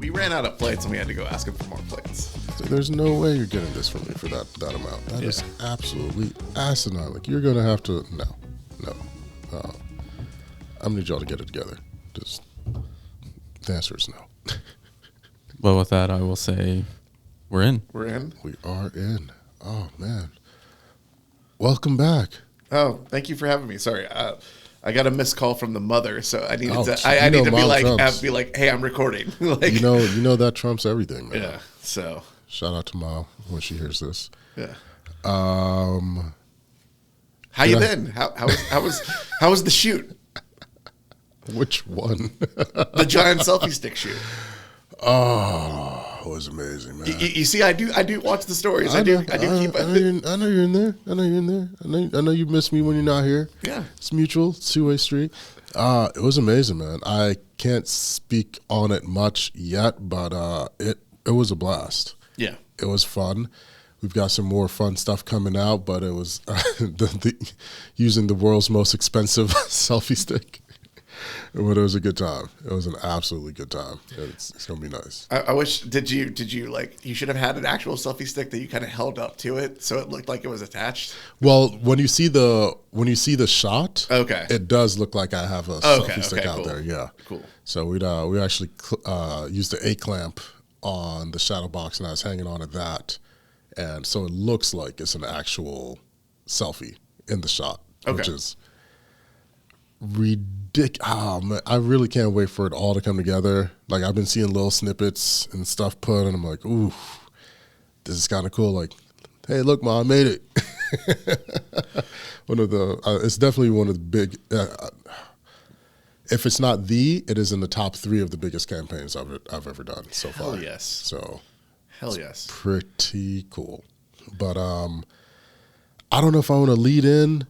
we ran out of plates and we had to go ask him for more plates. So there's no way you're getting this from me for that amount. That is absolutely asinine. Like, you're going to have to, no. I'm going to need y'all to get it together. Just, the answer is no. Well, with that, I will say we're in. We're in? We are in. Oh, man. Welcome back. Oh, thank you for having me. Sorry. I got a missed call from the mother, so I needed to. I I need to Mom be like, hey, I'm recording. like, you know that trumps everything, man. Yeah. So shout out to Mom when she hears this. Yeah. How you been? How was the shoot? Which one? The giant selfie stick shoot. Oh, it was amazing, man. You see, I do watch the stories. I do keep. I know you're in there. I know you miss me when you're not here. Yeah, it's mutual. It's two-way street. It was amazing, man. I can't speak on it much yet, but it was a blast. Yeah, it was fun. We've got some more fun stuff coming out, but it was using the world's most expensive selfie stick. But it was a good time. It was an absolutely good time. It's gonna be nice. I wish. Did you like? You should have had an actual selfie stick that you kind of held up to it, so it looked like it was attached. Well, when you see the shot, okay, it does look like I have a selfie stick out there. Yeah, cool. So we actually used the A clamp on the shadow box, and I was hanging on to that, and so it looks like it's an actual selfie in the shot, which is ridiculous. Oh, man, I really can't wait for it all to come together. Like, I've been seeing little snippets and stuff put, and I'm like, ooh, this is kind of cool. Like, hey, look, Mom, I made it. It's definitely one of the big. If it's not it is in the top 3 of the biggest campaigns I've ever done so far. Hell yes. So, hell yes, pretty cool. But I don't know if I want to lead in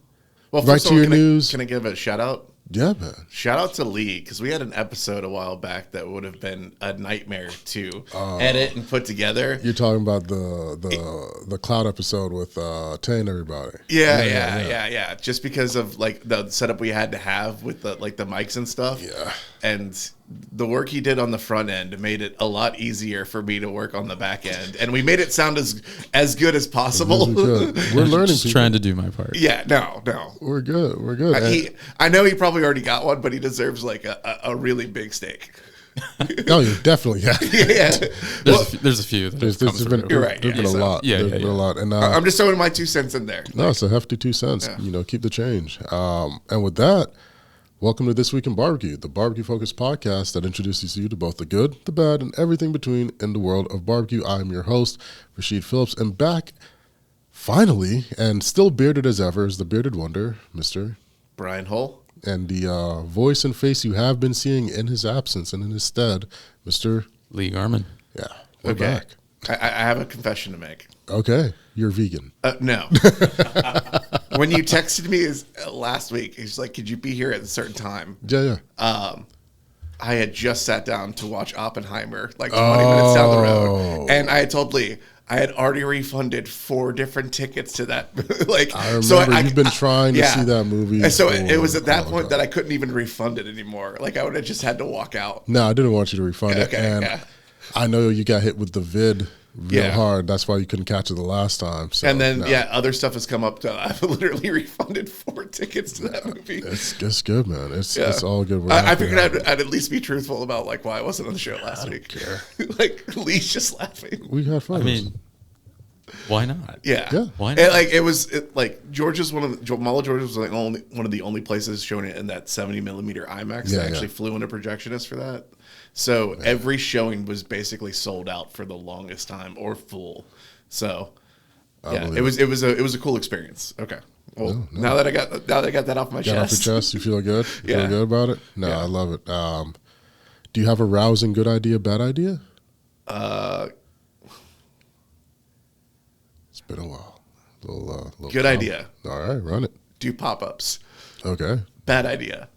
right to your news. Can I give a shout out? Yeah, man. Shout out to Lee, because we had an episode a while back that would have been a nightmare to edit and put together. You're talking about the cloud episode with Tay and everybody. Yeah. Just because of like the setup we had to have with the mics and stuff. Yeah. And the work he did on the front end made it a lot easier for me to work on the back end, and we made it sound as good as possible. We're learning. Just trying to do my part. Yeah, no, we're good. I know he probably already got one, but he deserves like a really big steak. Oh, you definitely yeah. There's a few. There's been a lot. There's been a lot, and I'm just throwing my 2 cents in there. No, it's a hefty 2 cents. Yeah. Keep the change. And with that, welcome to This Week in Barbecue, the barbecue-focused podcast that introduces you to both the good, the bad, and everything between in the world of barbecue. I am your host, Rashid Phillips, and back, finally, and still bearded as ever, is the bearded wonder, Mr. Brian Hull. And the voice and face you have been seeing in his absence and in his stead, Mr. Lee Garman. Yeah, we're back. I have a confession to make. Okay, you're vegan. No. When you texted me last week, he's like, could you be here at a certain time? Yeah. I had just sat down to watch Oppenheimer like 20 minutes down the road. And I had told Lee, I had already refunded 4 different tickets to that. I remember you've been trying to see that movie. And so it was at that point that I couldn't even refund it anymore. Like, I would have just had to walk out. No, I didn't want you to refund it. And I know you got hit with the vid real hard. That's why you couldn't catch it the last time. So, and then, other stuff has come up. I've literally refunded 4 tickets to that movie. It's good, man. It's all good. I figured I'd at least be truthful about like why I wasn't on the show last week. Care. Like, Lee's just laughing. We had fun. I mean, why not? Yeah. Why not? Georgia's Mall of Georgia was like one of the only places showing it in that 70mm IMAX. That actually flew in a projectionist for that. So every showing was basically sold out for the longest time or full. So it was a cool experience. Okay. Well, now that I got that off my chest. You feel good? You feel good about it? No, I love it. Do you have a rousing good idea, bad idea? It's been a while. Little good idea. All right, run it. Do pop-ups. Okay. Bad idea.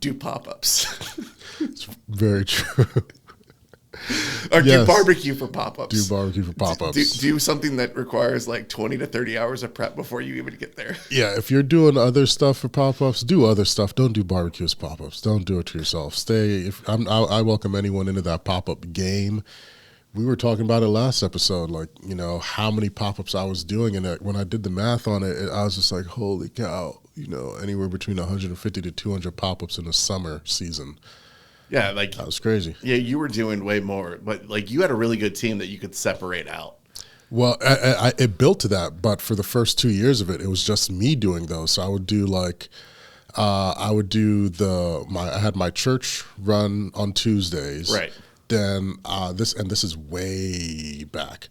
Do pop-ups. It's very true. Or do barbecue for pop-ups. Do barbecue for pop-ups. Do something that requires like 20 to 30 hours of prep before you even get there. Yeah, if you're doing other stuff for pop-ups, do other stuff. Don't do barbecue as pop-ups. Don't do it to yourself. I welcome anyone into that pop-up game. We were talking about it last episode, like, how many pop-ups I was doing. And when I did the math on it, I was just like, holy cow, anywhere between 150 to 200 pop-ups in the summer season. Yeah, like that was crazy. Yeah, you were doing way more, but like you had a really good team that you could separate out. Well, it built to that, but for the first 2 years of it, it was just me doing those. So I would do I had my church run on Tuesdays, right? Then this is way back.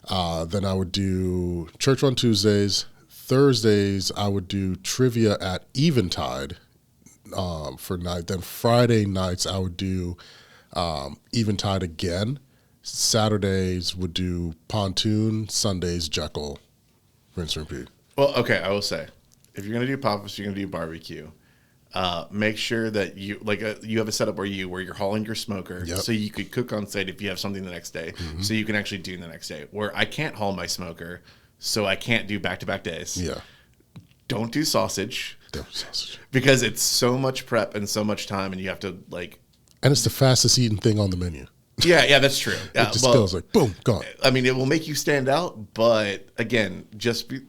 Then I would do church on Tuesdays. Thursdays I would do trivia at Eventide for night. Then Friday nights I would do Eventide again. Saturdays would do Pontoon. Sundays Jekyll. Rinse and repeat. Well, okay, I will say, if you're gonna do pop-ups, you're gonna do barbecue. Make sure that you you have a setup where you're hauling your smoker, so you could cook on site if you have something the next day, so you can actually do the next day. Where I can't haul my smoker, so I can't do back-to-back days. Yeah. Don't do sausage. Because it's so much prep and so much time, and you have to And it's the fastest eating thing on the menu. Yeah, that's true. It just goes like boom, gone. I mean, it will make you stand out, but again,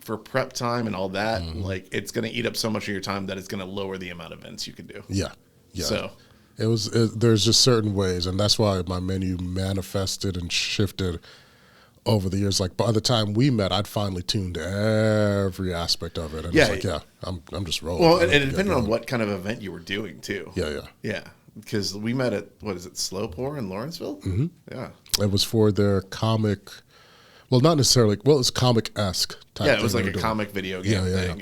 for prep time and all that, it's going to eat up so much of your time that it's going to lower the amount of events you can do. Yeah. So there's just certain ways, and that's why my menu manifested and shifted over the years. Like by the time we met, I'd finally tuned every aspect of it, and I'm just rolling. Well, and depending on what kind of event you were doing too. Yeah. Because we met at, Slow Pour in Lawrenceville? Mm-hmm. Yeah. It was for their comic, well, not necessarily, it's comic-esque type. Yeah, it was like a comic video game thing,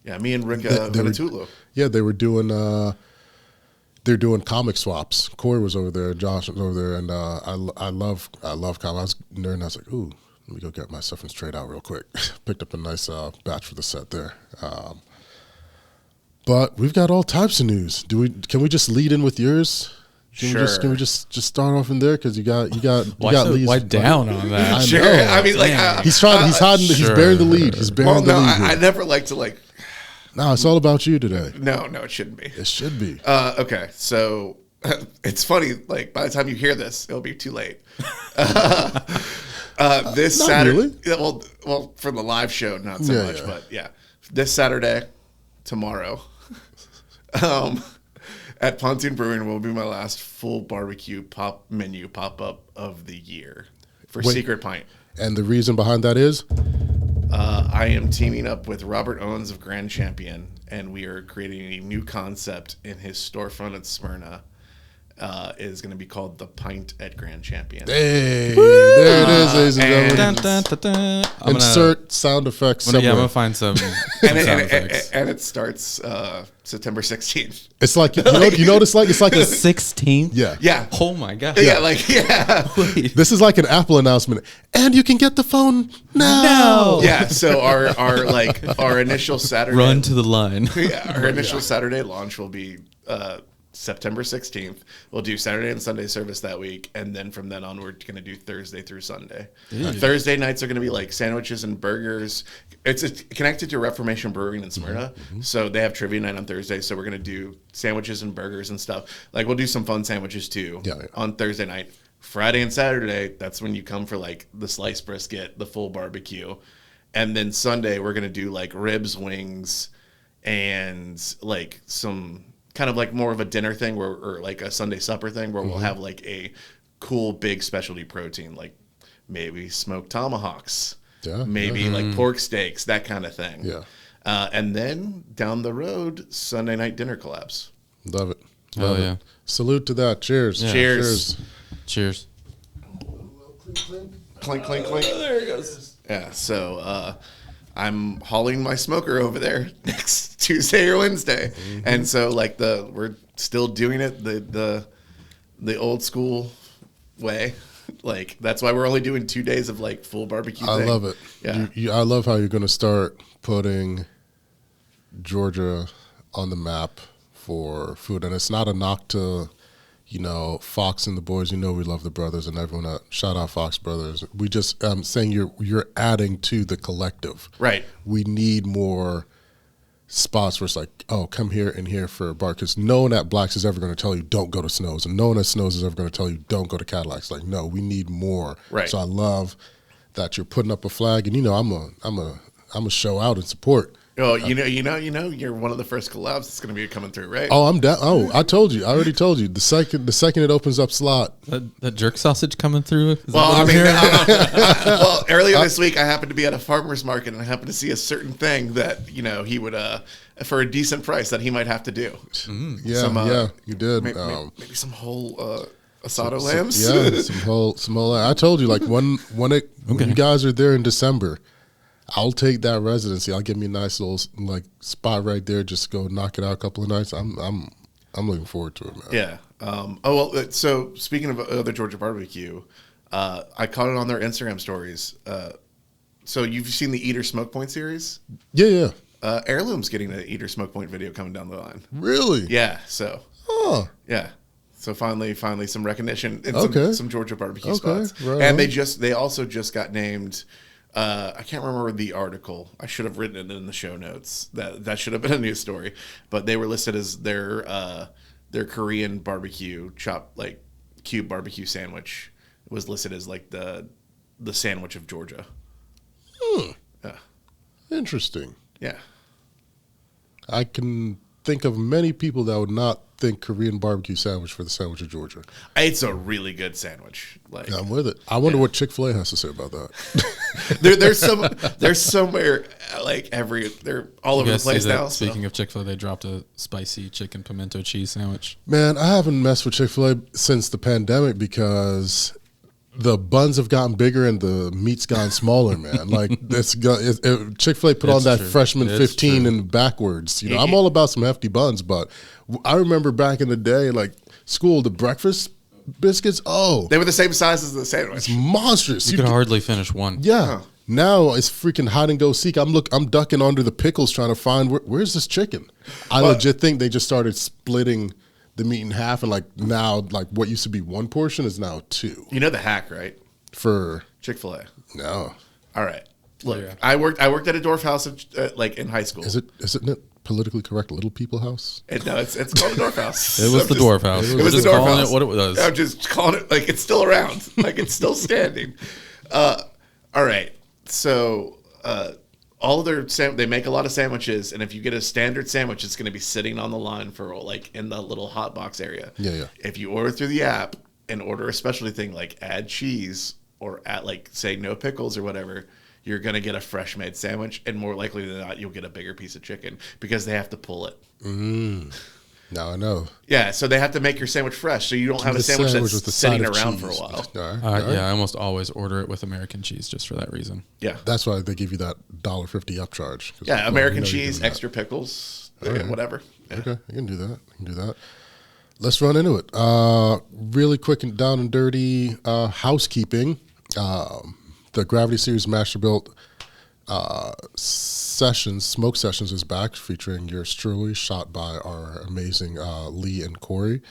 Yeah, me and Rick Venetulu. They were doing, they're doing comic swaps. Corey was over there, Josh was over there, and I love comics. I was there, and I was like, ooh, let me go get my stuff and straight out real quick. Picked up a nice batch for the set there. But we've got all types of news. Can we just lead in with yours? Sure. Can we just start off in there because you got leads. Why down on that? Sure. I mean, he's trying. He's bearing the lead. He's bearing the lead. I never like to No, it's all about you today. No, it shouldn't be. It should be. Okay, so it's funny. Like by the time you hear this, it'll be too late. This not Saturday. Really? Well, for the live show, not so much, but this Saturday, tomorrow. At Pontoon Brewing will be my last full barbecue menu pop-up of the year for Secret Pint. And the reason behind that is? I am teaming up with Robert Owens of Grand Champion, and we are creating a new concept in his storefront at Smyrna. It is going to be called The Pint at Grand Champion. Hey, there it is, ladies and gentlemen. Insert sound effects somewhere. Yeah, I'm going to find some sound effects. And it starts September 16th. It's like, you know what it's like? It's like the 16th? Yeah. Oh, my God. Yeah. This is like an Apple announcement. And you can get the phone now. Yeah, so our initial Saturday. Run to the line. Yeah, our initial Saturday launch will be September 16th. We'll do Saturday and Sunday service that week, and then from then on, we're going to do Thursday through Sunday. Thursday nights are going to be like sandwiches and burgers. It's connected to Reformation Brewing in Smyrna, so they have trivia night on Thursday, so we're going to do sandwiches and burgers and stuff. Like, we'll do some fun sandwiches, too, on Thursday night. Friday and Saturday, that's when you come for, like, the sliced brisket, the full barbecue. And then Sunday, we're going to do, like, ribs, wings, and, like, some kind of like more of a dinner thing or like a Sunday supper thing where we'll have like a cool big specialty protein, like maybe smoked tomahawks, maybe like pork steaks, that kind of thing. Yeah. And then down the road, Sunday night dinner collabs. Love it. Love it. Salute to that. Cheers. Yeah. Cheers. Clink, clink, clink. Oh, there it goes. Yeah, so I'm hauling my smoker over there next Tuesday or Wednesday, and so like we're still doing it the old school way. Like that's why we're only doing 2 days of like full barbecue. I love it. Yeah, I love how you're going to start putting Georgia on the map for food, and it's not a knock to Fox and the boys, we love the brothers and everyone. Shout out Fox Brothers. We just saying you're adding to the collective. Right. We need more spots where it's like, oh, come here and here for a bar. Because no one at Blacks is ever going to tell you don't go to Snow's, and no one at Snow's is ever going to tell you don't go to Cadillac's. Like, no, we need more. Right. So I love that you're putting up a flag, and I'm a show out and support. Oh, you're one of the first collabs that's going to be coming through, right? Oh, I'm down. Oh, I told you. I already told you. The second it opens up slot. That jerk sausage coming through? Well, earlier this week, I happened to be at a farmer's market, and I happened to see a certain thing that, he would, for a decent price, that he might have to do. Yeah, you did. Maybe some whole asado lambs? Yeah, some whole. I told you, like, when you guys are there in December, I'll take that residency. I'll give me a nice little spot right there. Just go knock it out a couple of nights. I'm looking forward to it, man. Yeah. So speaking of other Georgia barbecue, I caught it on their Instagram stories. So you've seen the Eater Smoke Point series? Yeah. Heirloom's getting an Eater Smoke Point video coming down the line. Really? Yeah. So. Oh. Yeah. So finally some recognition in some Georgia barbecue spots. Right and on. they also just got named. I can't remember the article. I should have written it in the show notes. That should have been a news story. But they were listed as their Korean barbecue cube barbecue sandwich was listed as like the sandwich of Georgia. Yeah. Interesting. Yeah. I can think of many people that would not think Korean barbecue sandwich for the sandwich of Georgia. It's a really good sandwich. I'm with it. I wonder what Chick-fil-A has to say about that. There's somewhere they're all over the place now. Speaking of Chick-fil-A, they dropped a spicy chicken pimento cheese sandwich. Man, I haven't messed with Chick-fil-A since the pandemic because the buns have gotten bigger and the meat's gotten smaller, man. Like Chick-fil-A put on that true. freshman 15 and backwards. I'm all about some hefty buns, but I remember back in the day, like school, the breakfast biscuits. Oh, they were the same size as the sandwich. It's monstrous. You could hardly finish one. Yeah. Huh. Now it's freaking hide and go seek. I'm ducking under the pickles trying to find where's this chicken. I legit think they just started splitting the meat in half, and now what used to be one portion is now two. You know the hack, right? For Chick-fil-A. No. All right. Look, yeah. I worked at a Dorf house in high school. Is it politically correct? Little People House? No, it's called a Dorf house. It was the Dorf house. It was the Dorf house. It what it was. I'm just calling it like it's still around, like it's still standing. All right. So all of they make a lot of sandwiches, and if you get a standard sandwich, it's going to be sitting on the line for in the little hot box area. Yeah. If you order through the app and order a specialty thing like add cheese or add say no pickles or whatever, you're going to get a fresh made sandwich, and more likely than not, you'll get a bigger piece of chicken because they have to pull it. Now I know. Yeah, so they have to make your sandwich fresh, so you don't have a sandwich that's sitting around for a while. Yeah, I almost always order it with American cheese just for that reason. Yeah. That's why they give you that $1.50 upcharge. Yeah, American cheese, extra pickles, whatever. Yeah. Okay, you can do that. Let's run into it. Really quick and down and dirty housekeeping. The Gravity Series Masterbuilt Smoke Sessions is back, featuring yours truly, shot by our amazing Lee and Corey.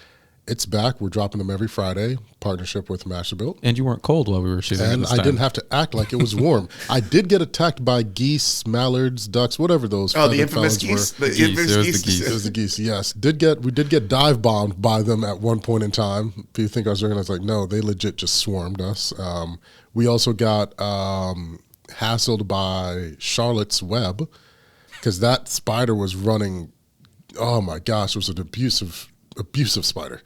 It's back. We're dropping them every Friday, partnership with Masterbuilt. And you weren't cold while we were shooting. And I didn't have to act like it was warm. I did get attacked by geese, mallards, ducks, whatever those. Oh, the infamous geese. It was the geese. Yes, we did get dive bombed by them at one point in time. If you think I was joking, I was like, no, they legit just swarmed us. We also got hassled by Charlotte's Web because that spider was running. Oh my gosh, it was an abusive spider.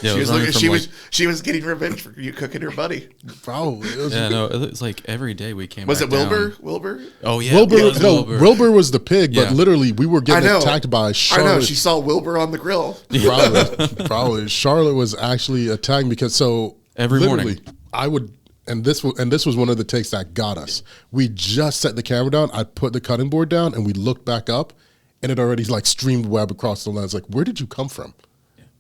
Yeah, she was getting revenge for you cooking her buddy. Probably. It was like every day we came. Was it Wilbur? Down. Wilbur? Oh yeah. Wilbur was the pig, but literally we were getting attacked by Charlotte. I know. She saw Wilbur on the grill. Probably. Charlotte was actually attacking because every morning I would. And this was one of the takes that got us. We just set the camera down. I put the cutting board down, and we looked back up, and it already streamed web across the lens. Like, where did you come from?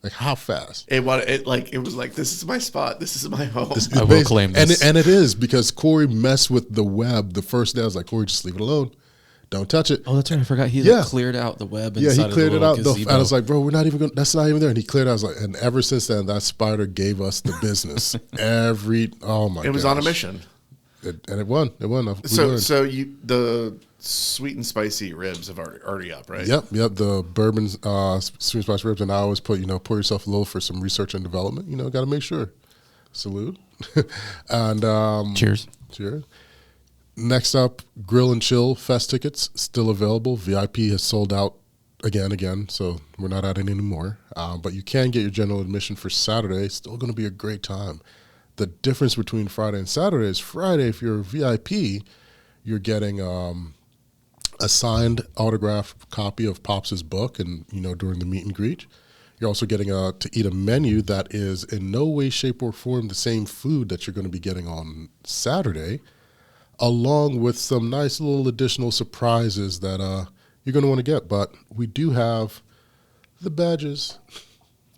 Like, how fast? It was like, this is my spot. This is my home. I will claim this. And it is, because Corey messed with the web the first day. I was like, Corey, just leave it alone. Don't touch it. Oh, that's right. I forgot. He Yeah. cleared out the web. Yeah, Inside he cleared of it the out. little And I gazebo. was like, bro, we're not even going. That's not even there. And he cleared it. I was like, and ever since then, that spider gave us the business. Oh my! It was on a mission. And it won. It won. So the sweet and spicy ribs have already up, right? Yep. The bourbon sweet and spicy ribs, and I always put pour yourself a little for some research and development. Got to make sure. Salute. And cheers. Cheers. Next up, Grill and Chill Fest tickets still available. VIP has sold out again, so we're not adding any more. But you can get your general admission for Saturday. Still going to be a great time. The difference between Friday and Saturday is Friday, if you're a VIP, you're getting a signed autographed copy of Pops' book and, during the meet and greet. You're also getting to eat a menu that is in no way, shape, or form the same food that you're going to be getting on Saturday, along with some nice little additional surprises that you're going to want to get. But we do have the badges.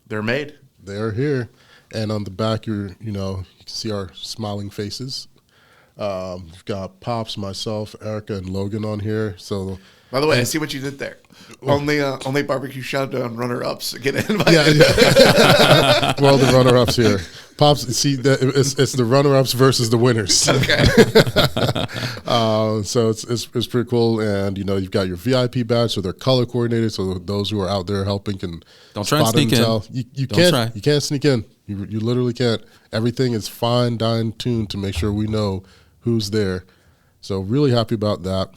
They're made. They're here. And on the back, you can see our smiling faces. We've got Pops, myself, Erica, and Logan on here. So, by the way, I see what you did there. Only barbecue showdown runner-ups get invited. Yeah. Well, the runner-ups here. Pops, see, it's the runner-ups versus the winners. Okay. So it's pretty cool, and you've got your VIP badge, so they're color coordinated, so those who are out there helping can don't try and sneak in. You can't. You can't sneak in. You literally can't. Everything is fine, tuned to make sure we know who's there. So really happy about that.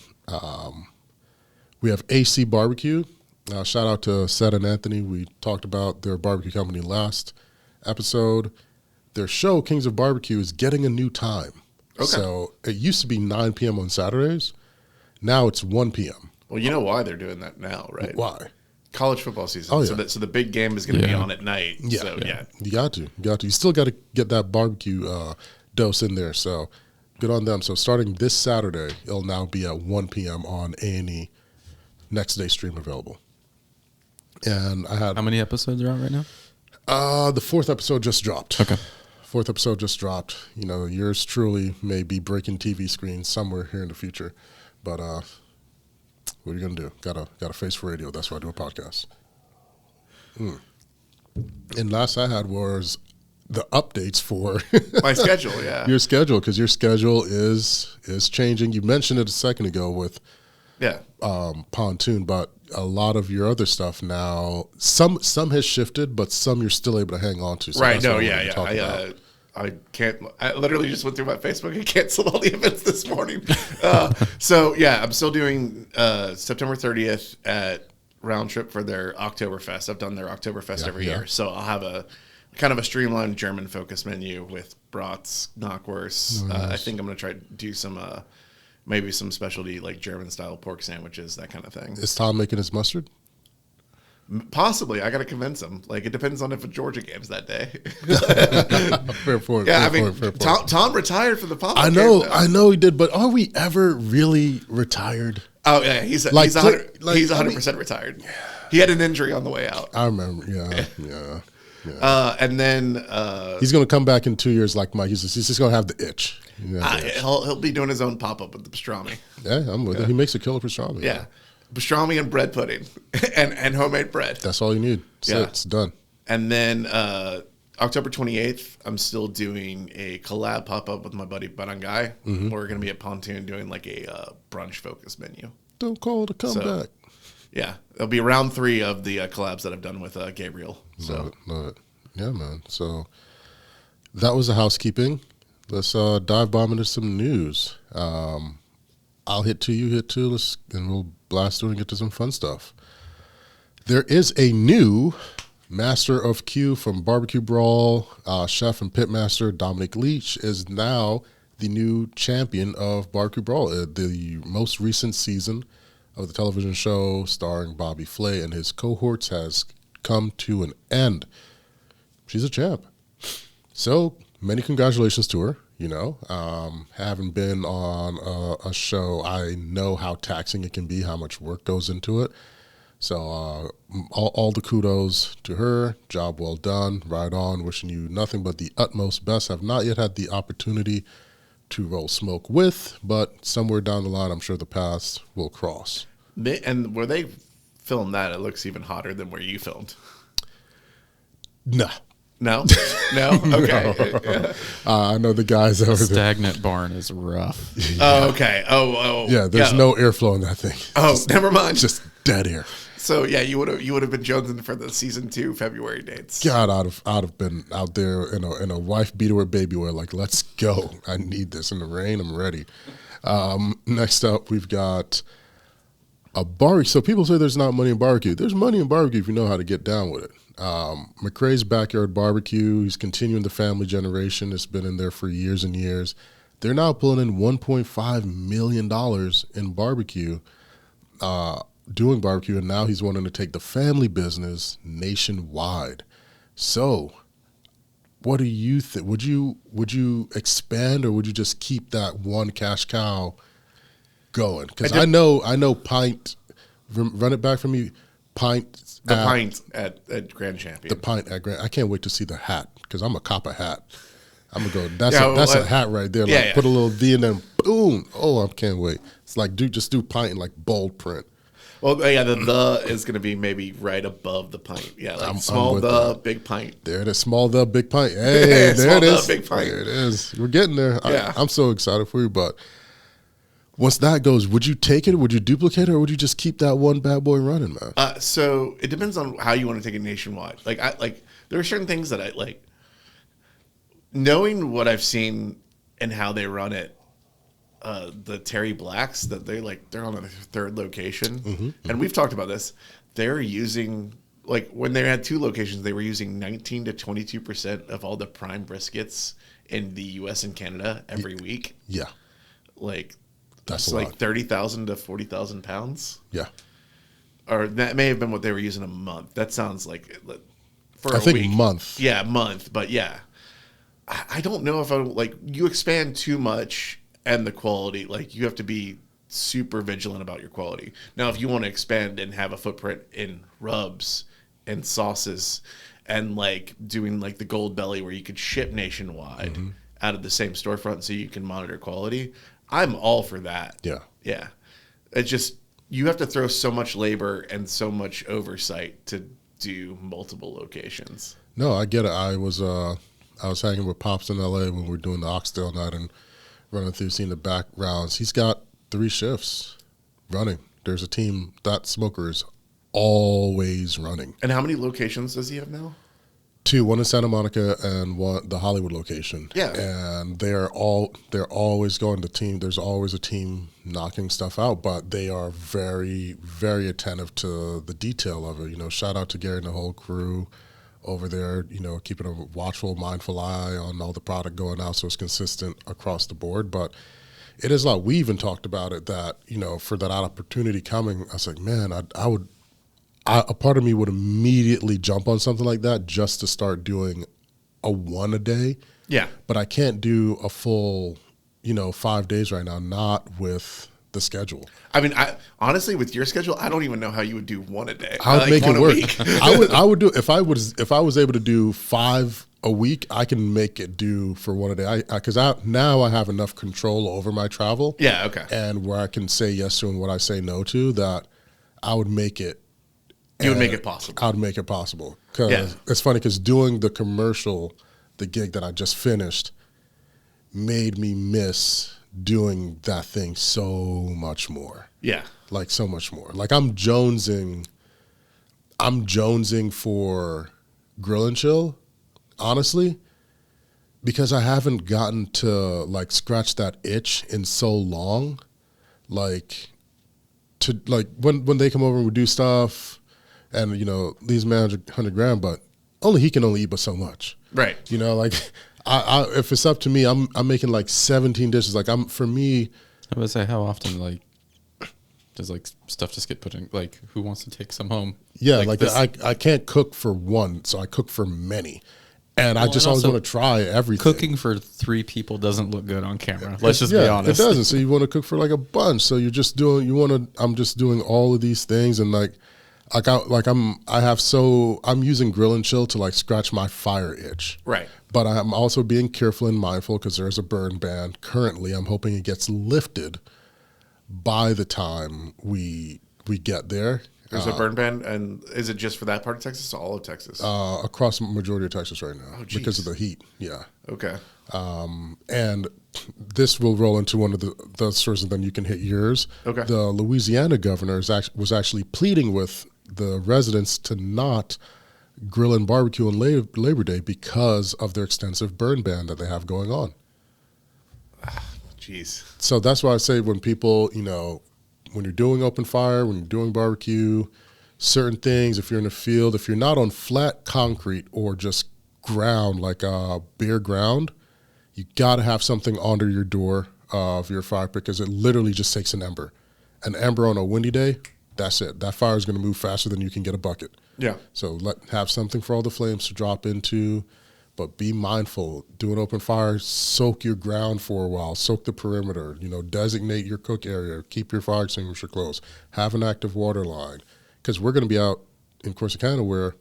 We have AC Barbecue. Shout out to Seth and Anthony. We talked about their barbecue company last episode. Their show, Kings of Barbecue, is getting a new time. Okay. So it used to be 9 p.m. on Saturdays. Now it's 1 p.m. Well, you know why they're doing that now, right? Why? College football season. Oh, yeah. So the big game is going to be on at night. Yeah. So, yeah. You got to. You still got to get that barbecue dose in there. So good on them. So starting this Saturday, it'll now be at 1 p.m. on A&E. Next day stream available. And I had... How many episodes are out right now? The 4th episode just dropped. Okay. 4th episode just dropped. Yours truly may be breaking TV screens somewhere here in the future. But what are you going to do? Got a face for radio. That's why I do a podcast. And last I had was the updates for... my schedule, yeah. Your schedule, because your schedule is changing. You mentioned it a second ago with... Yeah. Pontoon, but a lot of your other stuff now, some has shifted, but some you're still able to hang on to. So right. No. Yeah. I can't. I literally just went through my Facebook and canceled all the events this morning. So yeah, I'm still doing September 30th at Round Trip for their Oktoberfest. I've done their Oktoberfest every year, so I'll have a kind of a streamlined German focused menu with brats, knockwursts. Nice. I think I'm going to try to do some. Maybe some specialty like German-style pork sandwiches, that kind of thing. Is Tom making his mustard? Possibly. I got to convince him. Like, it depends on if a Georgia game's that day. Fair point. Yeah, fair point. Tom retired from the pop-up I know he did, but are we ever really retired? Oh, yeah. He's 100% retired. Yeah. He had an injury on the way out. I remember. Yeah. And then... he's going to come back in 2 years like Mike. He's just going to have the itch. He'll be doing his own pop-up with the pastrami. Yeah, I'm with it. He makes a killer pastrami. Yeah. Pastrami and bread pudding and homemade bread. That's all you need. It's done. And then October 28th, I'm still doing a collab pop-up with my buddy Barangay. Mm-hmm. We're going to be at Pontoon doing like a brunch-focused menu. Don't call it a comeback. Yeah. It'll be round 3 of the collabs that I've done with Gabriel. Love it. Yeah, man. So that was the housekeeping. Let's dive bomb into some news. I'll hit 2, you hit 2, and we'll blast through and get to some fun stuff. There is a new Master of Q from Barbecue Brawl. Chef and Pitmaster Dominic Leach is now the new champion of Barbecue Brawl. The most recent season of the television show starring Bobby Flay and his cohorts has come to an end. She's a champ. So many congratulations to her. Having been on a show, I know how taxing it can be, how much work goes into it. So all the kudos to her. Job well done. Right on. Wishing you nothing but the utmost best. Have not yet had the opportunity to roll smoke with, but somewhere down the line, I'm sure the paths will cross. And where they filmed that, it looks even hotter than where you filmed. No. No? No? Okay. No. I know the guys over there. Stagnant barn is rough. Oh, okay. Oh. Yeah, there's no airflow in that thing. Oh, never mind. Just dead air. So yeah, you would have been jonesing for the season 2 February dates. God, I'd have been out there in a wife beater or baby wear, like, let's go. I need this in the rain. I'm ready. Next up, we've got a barbecue. So people say there's not money in barbecue. There's money in barbecue if you know how to get down with it. McRae's Backyard Barbecue. He's continuing the family generation. It's been in there for years and years. They're now pulling in $1.5 million in barbecue, doing barbecue, and now he's wanting to take the family business nationwide. So, what do you think? Would you expand, or would you just keep that one cash cow going? Because I know Pint. Run it back for me. Pint. Pint at Grand Champion. The Pint at Grand. I can't wait to see the hat, because I'm a cop a hat. I'm gonna go. That's a hat right there. Like, put a little V and then boom. Oh, I can't wait. It's like just do Pint in like bold print. Well, yeah, the is going to be maybe right above the pint. Yeah, like small big pint. There it is, small the big pint. Hey, there it is. Big pint. There it is. We're getting there. Yeah. I'm so excited for you. But once that goes, would you take it? Would you duplicate it? Or would you just keep that one bad boy running, man? So it depends on how you want to take it nationwide. Like there are certain things that I like. Knowing what I've seen and how they run it. The Terry Blacks, that they're on their 3rd location, and we've talked about this. They're using, like, when they had 2 locations, they were using 19 to 22% of all the prime briskets in the U.S. and Canada every week. Yeah, like that's like 30,000 to 40,000 pounds. Yeah, or that may have been what they were using a month. That sounds like for I a think week. month. Yeah, month. But yeah, I don't know if you expand too much. And the quality, like, you have to be super vigilant about your quality. Now, if you want to expand and have a footprint in rubs and sauces and, like, doing, like, the Gold Belly where you could ship nationwide out of the same storefront so you can monitor quality, I'm all for that. Yeah. Yeah. It's just, you have to throw so much labor and so much oversight to do multiple locations. No, I get it. I was hanging with Pops in L.A. when we were doing the Oxtail night and running through, seeing the backgrounds. He's got 3 shifts running. There's a team. That smoker is always running. And how many locations does he have now? 2, one in Santa Monica and one the Hollywood location. Yeah. And they're always going to team. There's always a team knocking stuff out, but they are very, very attentive to the detail of it. You know, shout out to Gary and the whole crew over there, you know, keeping a watchful, mindful eye on all the product going out so it's consistent across the board. But it is a lot. We even talked about it that, you know, for that opportunity coming, I was like, man, a part of me would immediately jump on something like that just to start doing a 1 a day. Yeah. But I can't do a full, 5 days right now, not with the schedule. I mean, honestly, with your schedule, I don't even know how you would do 1 a day. I would make it work. I would do if I was able to do 5 a week. I can make it do for 1 a day. Because now I have enough control over my travel. Yeah. Okay. And where I can say yes to and what I say no to, that I would make it. You would make it possible. I would make it possible. Because it's funny because doing the commercial, the gig that I just finished, made me miss doing that thing so much more. Yeah. Like so much more. Like I'm jonesing for Grill and Chill, honestly, because I haven't gotten to like scratch that itch in so long. Like when they come over and we do stuff and leaves me $100,000, but he can only eat but so much. Right. If it's up to me, I'm making like 17 dishes. Like for me, I would say, how often does stuff just get put in? Like, who wants to take some home? Yeah, I can't cook for one, so I cook for many, and I just always want to try everything. Cooking for 3 people doesn't look good on camera. Let's just be honest. It doesn't. So you want to cook for like a bunch. So I'm just doing all of these things, and like I'm using Grill and Chill to like scratch my fire itch. Right. But I'm also being careful and mindful because there's a burn ban currently. I'm hoping it gets lifted by the time we get there. There's a burn ban, and is it just for that part of Texas or all of Texas? Across the majority of Texas right now because of the heat. Yeah. Okay. And this will roll into one of the sources, and then you can hit yours. Okay. The Louisiana governor was actually pleading with the residents to not grill and barbecue on Labor Day because of their extensive burn ban that they have going on. Jeez. So that's why I say when people, when you're doing open fire, when you're doing barbecue, certain things, if you're in a field, if you're not on flat concrete or just ground, like bare ground, you got to have something under your door of your fire because it literally just takes an ember. An ember on a windy day, that's it. That fire is going to move faster than you can get a bucket. Yeah. So have something for all the flames to drop into, but be mindful. Do an open fire, soak your ground for a while, soak the perimeter, designate your cook area, keep your fire extinguisher close, have an active water line. Because we're going to be out in Corsicana where,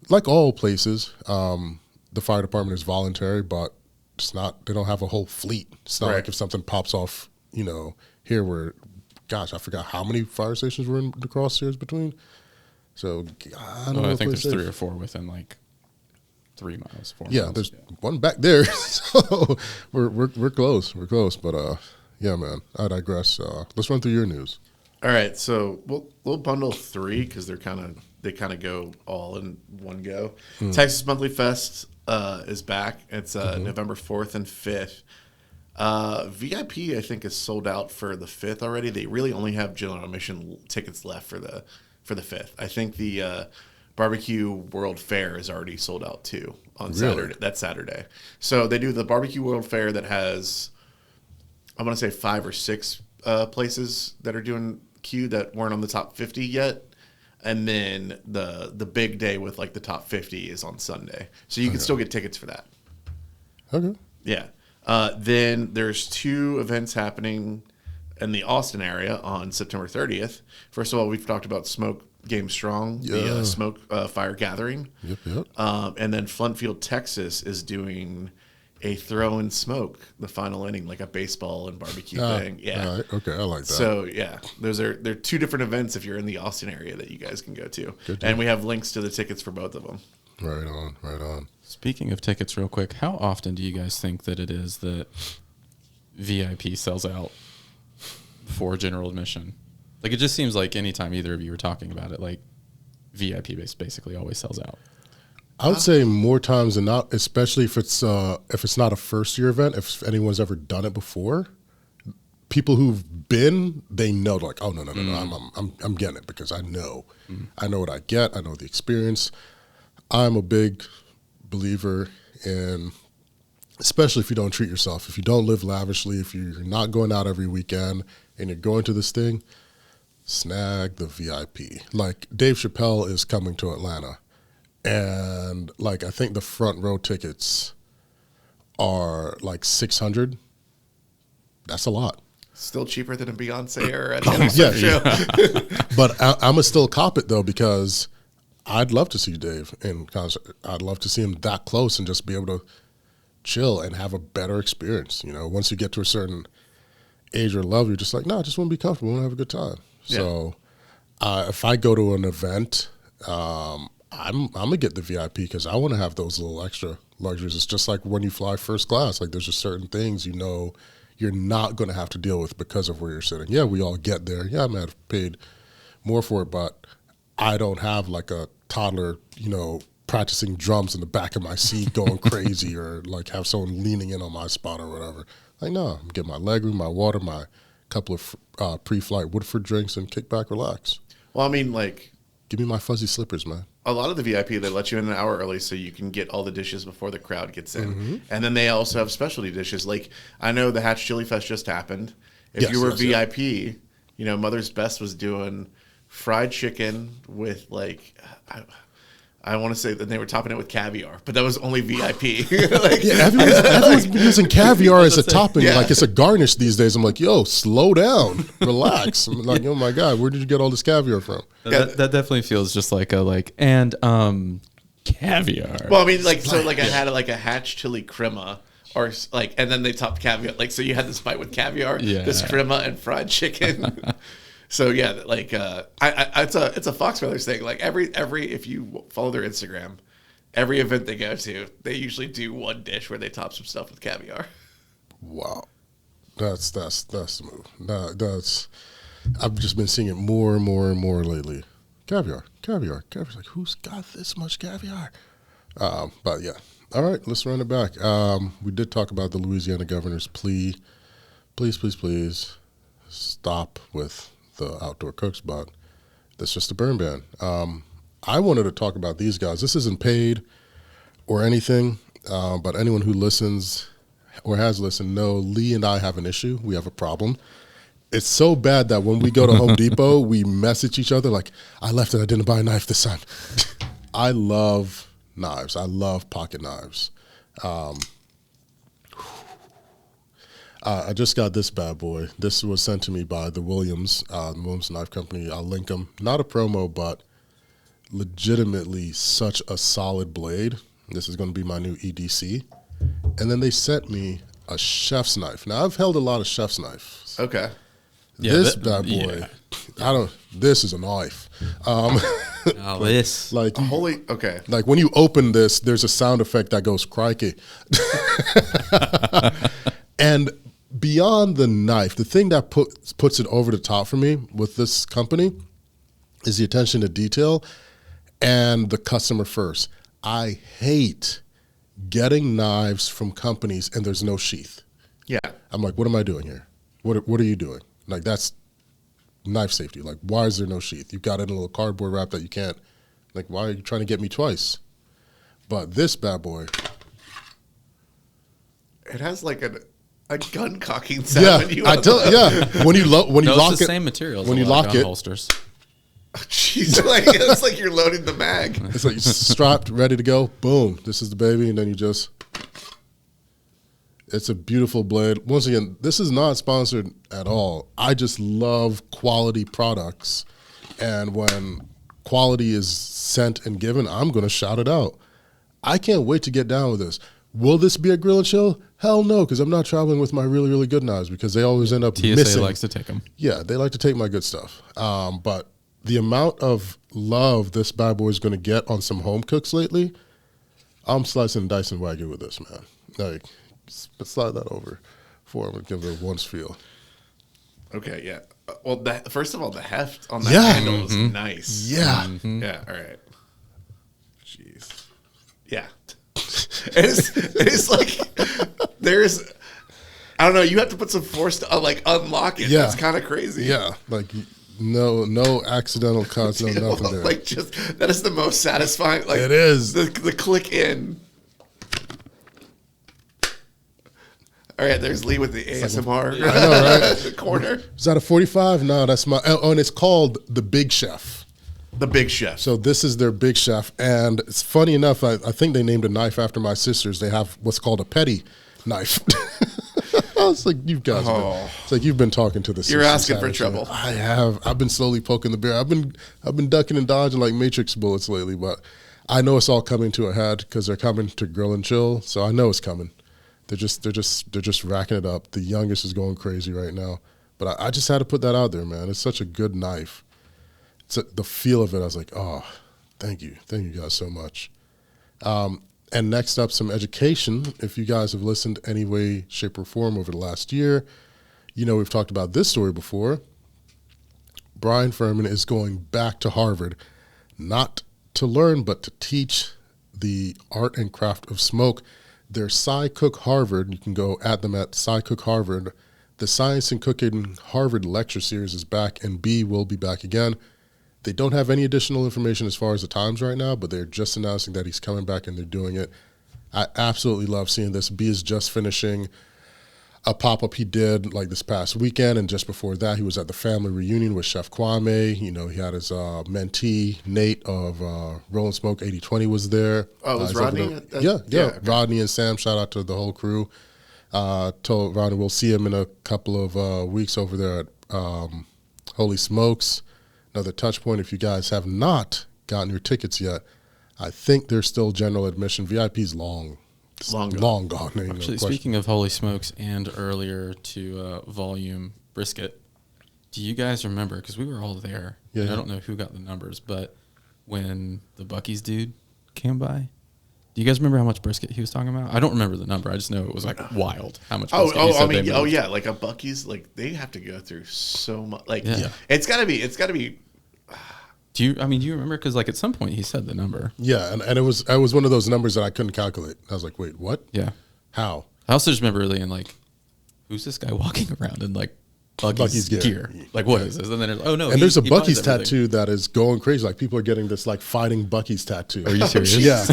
like all places, the fire department is voluntary, but they don't have a whole fleet. It's not like if something pops off, here where, gosh, I forgot how many fire stations were in the crosshairs between. So I don't know. I think there's 3 or 4 within like 3 miles, 4 miles. Yeah, there's one back there. So we're close. We're close. But yeah, man, I digress. Let's run through your news. All right, so we'll bundle 3 because they kind of go all in one go. Texas Monthly Fest is back. It's November 4th and 5th. VIP, I think, is sold out for the 5th already. They really only have general admission tickets left for the 5th. I think the Barbecue World Fair is already sold out too on Saturday. That's Saturday. So they do the Barbecue World Fair that has, I want to say 5 or 6 places that are doing queue that weren't on the top 50 yet. And then the big day with like the top 50 is on Sunday. So you can still get tickets for that. Okay. Yeah. Then there's 2 events happening in the Austin area on September 30th. First of all, we've talked about Smoke Game Strong, the Smoke Fire Gathering. Yep. And then Flintfield, Texas is doing a throw and smoke, the final inning, like a baseball and barbecue thing. Yeah. All right. Okay, I like that. So yeah, they're 2 different events if you're in the Austin area that you guys can go to. And we have links to the tickets for both of them. Right on. Speaking of tickets real quick, how often do you guys think that it is that VIP sells out for general admission? Like, it just seems like anytime either of you were talking about it, like VIP basically always sells out. I would say more times than not, especially if it's not a first year event. If anyone's ever done it before, people who've been, they know, like, oh no, I'm getting it because I know what I get. I know the experience. I'm a big believer in, especially if you don't treat yourself, if you don't live lavishly, if you're not going out every weekend and you're going to this thing, snag the VIP. Like, Dave Chappelle is coming to Atlanta. And like, I think the front row tickets are like $600. That's a lot. Still cheaper than a Beyonce or a Taylor show. But I'm a still cop it though, because I'd love to see Dave in concert. I'd love to see him that close and just be able to chill and have a better experience. Once you get to a certain age or level, you're just like, no, I just want to be comfortable. I want to have a good time. Yeah. So if I go to an event, I'm gonna get the VIP because I want to have those little extra luxuries. It's just like when you fly first class. Like, there's just certain things you're not going to have to deal with because of where you're sitting. Yeah, we all get there. Yeah, I might have paid more for it, but I don't have like a toddler, practicing drums in the back of my seat going crazy, or like have someone leaning in on my spot or whatever. Like, no, I'm getting my leg room, my water, my couple of pre-flight Woodford drinks, and kick back, relax. Well, I mean, like, give me my fuzzy slippers, man. A lot of the VIP, they let you in an hour early so you can get all the dishes before the crowd gets in. And then they also have specialty dishes. Like, I know the Hatch Chili Fest just happened. If you were VIP, Mother's Best was doing fried chicken with, like, I want to say that they were topping it with caviar, but that was only VIP. Everyone's been using caviar as a topping, like it's a garnish these days. I'm like, yo, slow down, relax. I'm like, oh my god, where did you get all this caviar from? That definitely feels just like caviar. Well, I mean, I had a hatch chili crema, or and then they topped caviar. So you had this bite with caviar, this crema, and fried chicken. So yeah, it's a Fox Brothers thing. Like every if you follow their Instagram, every event they go to, they usually do one dish where they top some stuff with caviar. Wow, that's the move. I've just been seeing it more and more and more lately. Caviar. Like, who's got this much caviar? But yeah, all right, let's run it back. We did talk about the Louisiana governor's plea. Please stop with the outdoor cooks, but that's just a burn ban. I wanted to talk about these guys. This isn't paid or anything, but anyone who listens or has listened know Lee and I have an issue. We have a problem. It's so bad that when we go to Home Depot, we message each other like, I left and I didn't buy a knife this time. I love knives. I love pocket knives. I just got this bad boy. This was sent to me by the Williams Knife Company. I'll link them. Not a promo, but legitimately such a solid blade. This is going to be my new EDC. And then they sent me a chef's knife. Now, I've held a lot of chef's knives. Okay. Yeah, this bad boy, this is a knife. This. Like, okay. Like when you open this, there's a sound effect that goes crikey. And beyond the knife, the thing that puts it over the top for me with this company is the attention to detail and the customer first. I hate getting knives from companies and there's no sheath. Yeah. I'm like, what am I doing here? What are you doing? Like, that's knife safety. Like, why is there no sheath? You've got it in a little cardboard wrap that you can't. Like, why are you trying to get me twice? But this bad boy. It has like a gun cocking sound. When you when you lock it's the it, same materials. When you lock it, holsters. Jeez, it's like you're loading the mag. It's like you're strapped, ready to go. Boom, this is the baby, and then you just. It's a beautiful blade. Once again, this is not sponsored at all. I just love quality products, and when quality is sent and given, I'm going to shout it out. I can't wait to get down with this. Will this be a grill and chill? Hell no, because I'm not traveling with my really, really good knives because they always end up TSA missing. Likes to take them. Yeah, they like to take my good stuff. But the amount of love this bad boy is going to get on some home cooks lately, I'm slicing and dicing Wagyu with this, man. Like, slide that over for him and give it a once feel. Okay, yeah. Well, first of all, the heft on that handle is nice. Yeah. Mm-hmm. Yeah, all right. Jeez. Yeah. It's like there's, I don't know, you have to put some force to unlock it. Yeah. That's kind of crazy. Yeah, like no accidental cuts, no nothing there. Like that is the most satisfying. Like it is. The click in. All right, there's Lee with the ASMR. I know, right? The corner. Is that a 45? No, that's my. Oh, and it's called the Big Chef. The Big Chef. So this is their Big Chef, and it's funny enough. I think they named a knife after my sisters. They have what's called a petty knife. I was like, you guys. It's like you've been talking to the. You're asking for trouble. I have. I've been slowly poking the bear. I've been ducking and dodging like Matrix bullets lately, but I know it's all coming to a head because they're coming to grill and chill. So I know it's coming. They're just racking it up. The youngest is going crazy right now, but I just had to put that out there, man. It's such a good knife. The feel of it, I was like, oh, thank you guys so much. And next up, some education. If you guys have listened any way, shape, or form over the last year, you know we've talked about this story before. Brian Furman is going back to Harvard, not to learn, but to teach the art and craft of smoke. Their Sci Cook Harvard, you can go at them at Sci Cook Harvard. The Science and Cooking Harvard lecture series is back, and B will be back again. They don't have any additional information as far as the times right now, but they're just announcing that he's coming back and they're doing it. I absolutely love seeing this. B is just finishing, a pop-up he did like this past weekend, and just before that he was at the family reunion with Chef Kwame. You know, he had his mentee Nate of Roll and Smoke 80/20 was there. Oh, was Rodney? Yeah. Okay. Rodney and Sam, shout out to the whole crew. Told Rodney we'll see him in a couple of weeks over there at Holy Smokes. Another touch point, if you guys have not gotten your tickets yet, I think there's still general admission. VIP's long gone. Actually, speaking of Holy Smokes and earlier to Volume Brisket, do you guys remember, because we were all there, Yeah. I don't know who got the numbers, but when the Buc-ee's dude came by, do you guys remember how much brisket he was talking about? I don't remember the number. I just know it was like wild how much brisket he said they moved. Yeah, like a Buc-ee's, like they have to go through so much. Like, Yeah. it's gotta be. Do you remember? Because like at some point he said the number. Yeah, and it was one of those numbers that I couldn't calculate. I was like, wait, what? Yeah. How? I also just remember being like, who's this guy walking around in like Buc-ee's gear? Like, what is this? And then it's, oh no. And there's a he buys Buc-ee's everything. tattoo that is going crazy. Like people are getting this like fighting Buc-ee's tattoo. Are you serious? Yeah,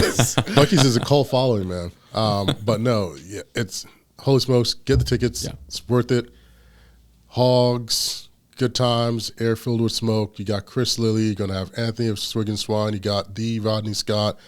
Buc-ee's is a cult following, man. But no, yeah, it's Holy Smokes. Get the tickets. Yeah. It's worth it. Hogs, good times, air filled with smoke. You got Chris Lilly. You're gonna have Anthony of Swig and Swine. You got the Rodney Scott.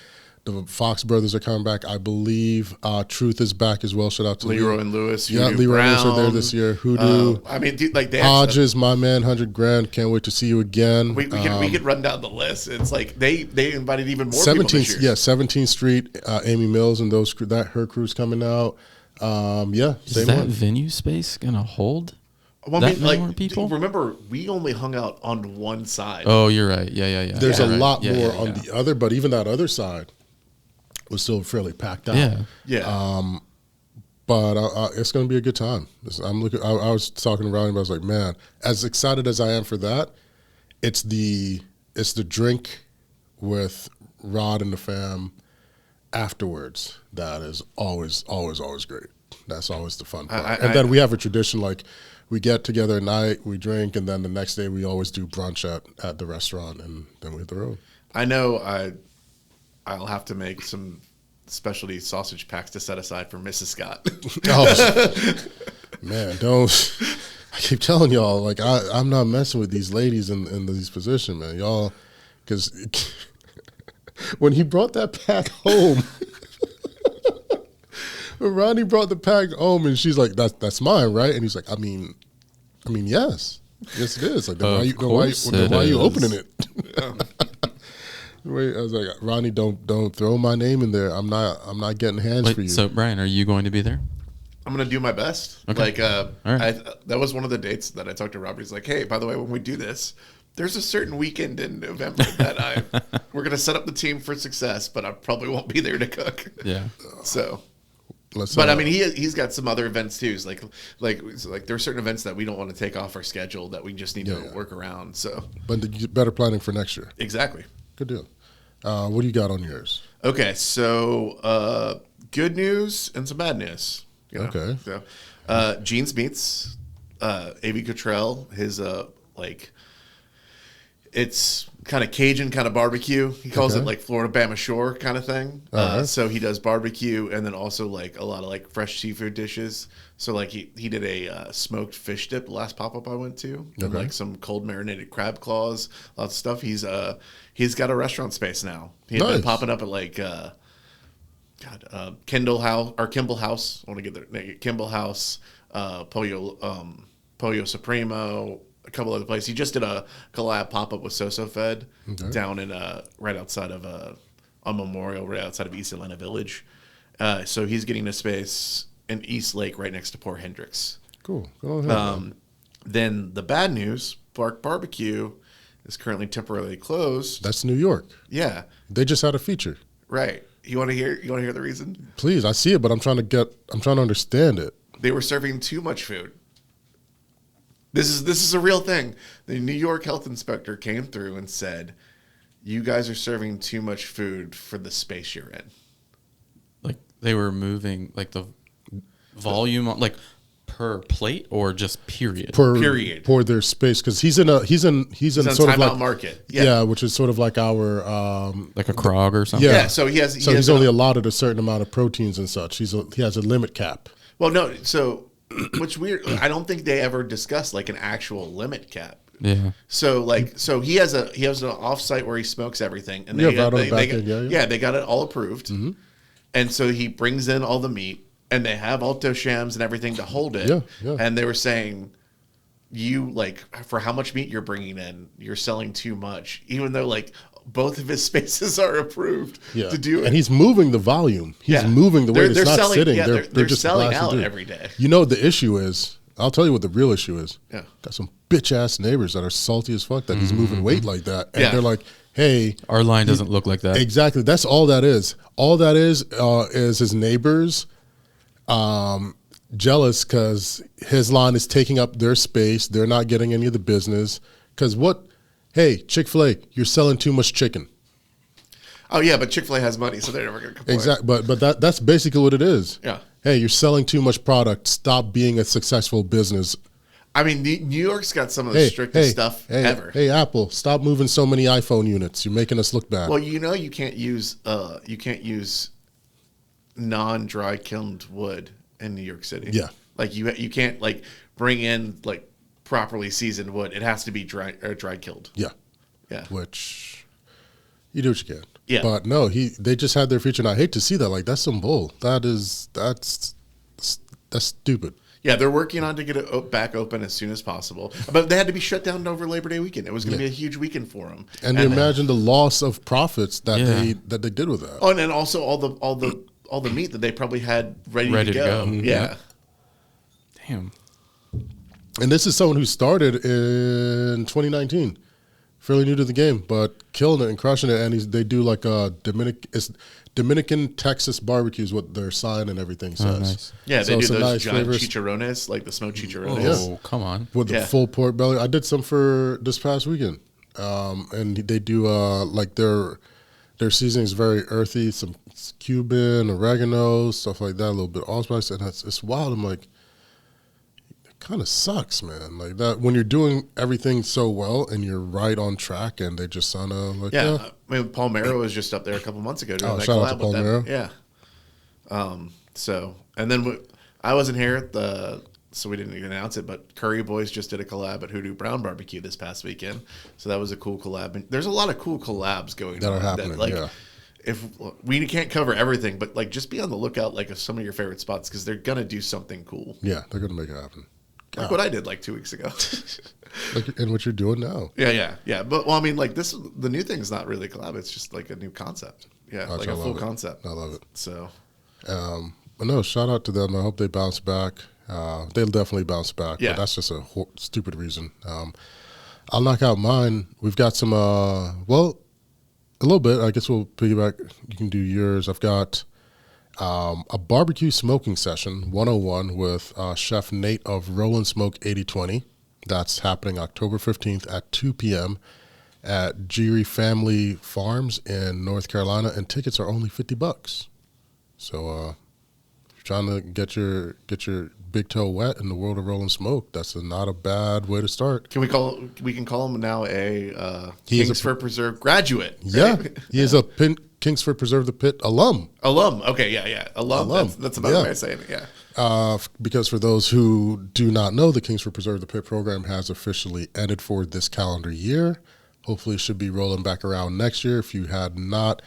The Fox brothers are coming back. I believe Truth is back as well. Shout out to Leroy and Lewis. Yeah, Hoodoo Leroy and Lewis are there Brown. this year. Hoodoo. I mean, dude, like they Hodges, my man, 100 grand. Can't wait to see you again. we could run down the list. It's like they invited even more people 17th, this year. yeah, 17th Street, Amy Mills and her crew's coming out. Yeah, Is same that one. venue space gonna hold? Well, that many more people? Remember, we only hung out on one side. Oh, you're right. Yeah. There's a Right. lot Yeah, more yeah, on yeah. the other, but even that other side was still fairly packed out. Yeah. Yeah. But it's going to be a good time. I was talking to Ronnie, but I was like, man, as excited as I am for that, it's the drink with Rod and the fam afterwards that is always great. That's always the fun part. And then we have a tradition, like we get together at night, we drink, and then the next day we always do brunch at the restaurant, and then we hit the road. I know I'll have to make some specialty sausage packs to set aside for Mrs. Scott. Oh, man, don't. I keep telling y'all, like, I'm not messing with these ladies in these positions, man. Y'all, because when he brought that pack home, when Ronnie brought the pack home, and she's like, "That's mine, right?" And he's like, "I mean, yes, it is. Like, then why are you opening it?" Wait, I was like, Ronnie, don't throw my name in there. I'm not getting hands for you. So Brian, are you going to be there? I'm gonna do my best. Okay. Like, All right. that was one of the dates that I talked to Robert. He's like, "Hey, by the way, when we do this, there's a certain weekend in November that we're gonna set up the team for success, but I probably won't be there to cook." Yeah. So, Let's, but I mean, he's got some other events too. It's like there are certain events that we don't want to take off our schedule that we just need to work around. So, but better planning for next year. exactly. Good deal. What do you got on yours? Okay, so good news and some bad news. You know? Okay. So, Jeans Meats, A.V. Cottrell, his it's kind of Cajun kind of barbecue. He calls it like Florida Bama Shore kind of thing. So he does barbecue and then also like a lot of like fresh seafood dishes. So like he did a smoked fish dip the last pop-up I went to, and like some cold marinated crab claws, lots of stuff. He's got a restaurant space now. He had been popping up at like Kimball House. I want to get there. Kimball House, Pollo Supremo, a couple other places. He just did a collab pop-up with Soso Fed down in right outside of on Memorial, right outside of East Atlanta Village. So he's getting a space in East Lake right next to Poor Hendricks. Cool. Go ahead. Then the bad news, Bark Barbecue is currently temporarily closed. That's New York. Yeah, They just had a feature. right. You want to hear the reason? Please, I see it, but I'm trying to understand it. They were serving too much food. This is a real thing. The New York health inspector came through and said, "You guys are serving too much food for the space you're in." Like they were moving like the volume on like per plate or just period? Period. For their space, because he's in sort of like market. Yeah, which is sort of like our Like a Krog or something? Yeah, so he's he's only allotted a certain amount of proteins and such. He has a limit cap. Well, no. So which weird. I don't think they ever discussed like an actual limit cap. Yeah. So he has an offsite where he smokes everything, and Yeah, they, right on the they, back they, end, got, yeah. they got it all approved, and so he brings in all the meat, and they have Alto shams and everything to hold it. Yeah, yeah. And they were saying, you like for how much meat you're bringing in, you're selling too much, even though like both of his spaces are approved to do it. And he's moving the volume. He's moving the weight. It's not selling, sitting. Yeah, they're just selling out through. every day. You know what the issue is? I'll tell you what the real issue is. Yeah. Got some bitch-ass neighbors that are salty as fuck that he's moving weight like that. And they're like, hey. Our line doesn't look like that. Exactly. That's all that is. All that is his neighbors jealous because his line is taking up their space. They're not getting any of the business. Because what? Hey, Chick-fil-A, you're selling too much chicken. Oh, yeah, but Chick-fil-A has money, so they're never going to complain. Exactly. But that's basically what it is. Yeah. Hey, you're selling too much product. Stop being a successful business. I mean, New York's got some of the strictest stuff ever. Hey, Apple, stop moving so many iPhone units. You're making us look bad. Well, you can't use non-dry kilned wood in New York City. Yeah. Like you can't like bring in like properly seasoned wood. It has to be dry killed. Yeah. Yeah. Which you do what you can. Yeah. But no, they just had their feature, and I hate to see that. Like, that's some bull. That's stupid. Yeah, they're working on to get it back open as soon as possible. But they had to be shut down over Labor Day weekend. It was going to be a huge weekend for them. And imagine the loss of profits that they did with that. Oh, and then also all the meat that they probably had ready to go. Yeah. Damn. And this is someone who started in 2019, fairly new to the game, but killing it and crushing it. And they do like a Dominican Texas barbecue is what their sign and everything says. Oh, nice. Yeah, they do those nice giant flavors. chicharrones, like the smoked chicharrones. Oh, come on. With the full pork belly. I did some for this past weekend. And they do like their seasoning is very earthy, some Cuban, oregano, stuff like that, a little bit of allspice, and it's wild. I'm like, it kind of sucks, man. Like that when you're doing everything so well and you're right on track, and they just sound like I mean, Palmero was just up there a couple months ago doing that shout collab out to with Palmero. them. Yeah. So and then I wasn't here so we didn't even announce it, but Curry Boys just did a collab at Hoodoo Brown Barbecue this past weekend. So that was a cool collab. And there's a lot of cool collabs going that on. are happening, yeah. If we can't cover everything, but like just be on the lookout like of some of your favorite spots because they're gonna do something cool. Yeah, they're gonna make it happen. Like what I did like 2 weeks ago. And what you're doing now. Yeah. But well, I mean, like the new thing's not really a collab. It's just like a new concept. Yeah, like a full concept. I love it. So, but no, shout out to them. I hope they bounce back. They'll definitely bounce back. Yeah. But that's just a stupid reason. I'll knock out mine. We've got some, a little bit. I guess we'll piggyback. You can do yours. I've got a barbecue smoking session 101 with Chef Nate of Roll and Smoke 8020. That's happening October 15th at 2 p.m. at Geary Family Farms in North Carolina, and tickets are only $50. So if you're trying to get your big toe wet in the world of Roll and Smoke, that's not a bad way to start. we can call him now a Kingsford Preserve graduate. Right? Yeah, he is a Kingsford Preserve the Pit alum. Okay, yeah. Alum. That's about the way of saying it, yeah. Because for those who do not know, the Kingsford Preserve the Pit program has officially ended for this calendar year. Hopefully it should be rolling back around next year. If you had not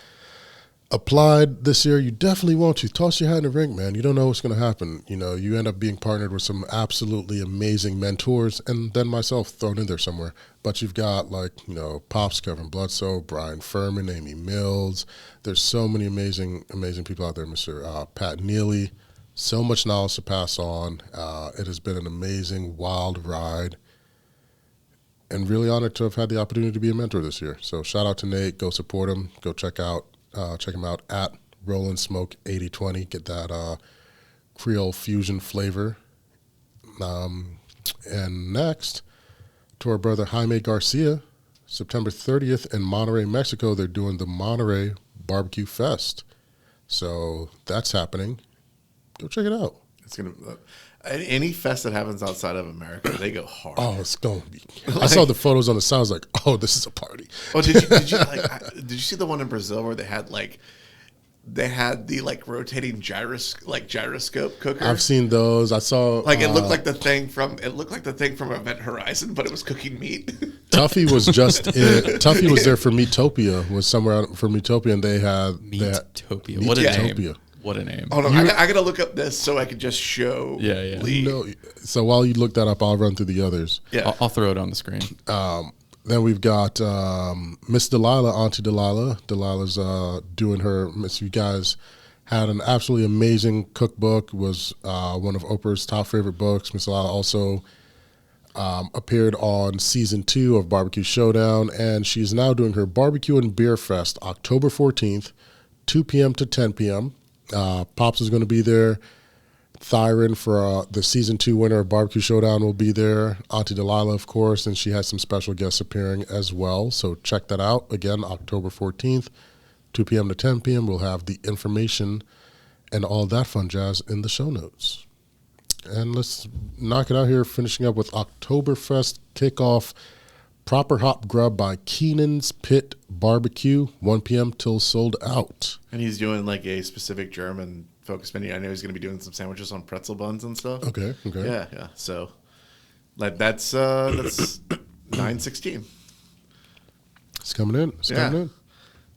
applied this year, you definitely want to. Toss your hat in the ring, man. You don't know what's going to happen. You know, you end up being partnered with some absolutely amazing mentors, and then myself thrown in there somewhere. But you've got, like, you know, Pops, Kevin Bledsoe, Brian Furman, Amy Mills. There's so many amazing people out there, Mr. Pat Neely. So much knowledge to pass on. It has been an amazing, wild ride, and really honored to have had the opportunity to be a mentor this year. So shout out to Nate. Go support him. Go check him out at Rollin' Smoke 8020. Get that Creole fusion flavor. And next, to our brother Jaime Garcia, September 30th in Monterrey, Mexico, they're doing the Monterey Barbecue Fest. So that's happening. Go check it out. It's gonna any fest that happens outside of America, they go hard. Oh, it's going to be. I saw the photos on the side. I was like, oh, this is a party. Oh, did you see the one in Brazil where they had like they had the like rotating gyroscope cooker. I've seen those. I saw like it looked like the thing from Event Horizon, but it was cooking meat. Tuffy was Tuffy was there for Meatopia. Was somewhere out for Meatopia, and they had Meatopia. What a name! What a name! Hold on, I gotta look up this so I could just show. Yeah. Lee. So while you look that up, I'll run through the others. Yeah, I'll throw it on the screen. Then we've got Miss Delilah, Auntie Delilah. Delilah's doing her. Miss, you guys had an absolutely amazing cookbook. Was one of Oprah's top favorite books. Miss Delilah also appeared on season 2 of Barbecue Showdown, and she's now doing her Barbecue and Beer Fest, October 14th, 2 p.m. to 10 p.m. Pops is going to be there. Thyron for the season 2 winner of Barbecue Showdown will be there. Auntie Delilah, of course, and she has some special guests appearing as well. So check that out. Again, October 14th, 2 p.m. to 10 p.m. We'll have the information and all that fun jazz in the show notes. And let's knock it out here, finishing up with Oktoberfest kickoff. Proper Hop Grub by Keenan's Pit Barbecue, 1 p.m. till sold out. And he's doing like a specific German focus menu. I know he's going to be doing some sandwiches on pretzel buns and stuff. Okay. Yeah. So, like that's 9/16. It's coming in. Coming in.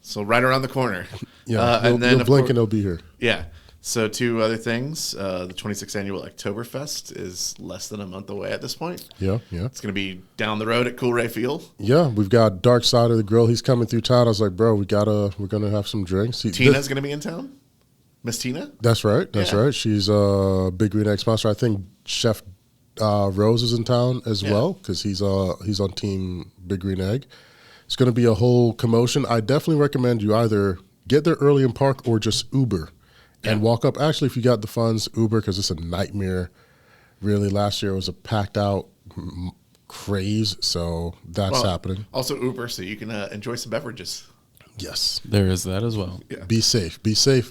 So right around the corner. Yeah. And then you'll blink and it'll be here. Yeah. So 2 other things. The 26th annual Oktoberfest is less than a month away at this point. Yeah. It's going to be down the road at Coolray Field. Yeah, we've got Dark Side of the Grill. He's coming through town. I was like, bro, we're gonna have some drinks. Tina's going to be in town. Miss Tina? That's right. Right. She's a Big Green Egg sponsor. I think Chef Rose is in town as well because he's on Team Big Green Egg. It's going to be a whole commotion. I definitely recommend you either get there early and park or just Uber and walk up. Actually, if you got the funds, Uber, because it's a nightmare. Really, last year was a packed out craze, so that's happening. Also Uber, so you can enjoy some beverages. Yes. There is that as well. Yeah. Be safe.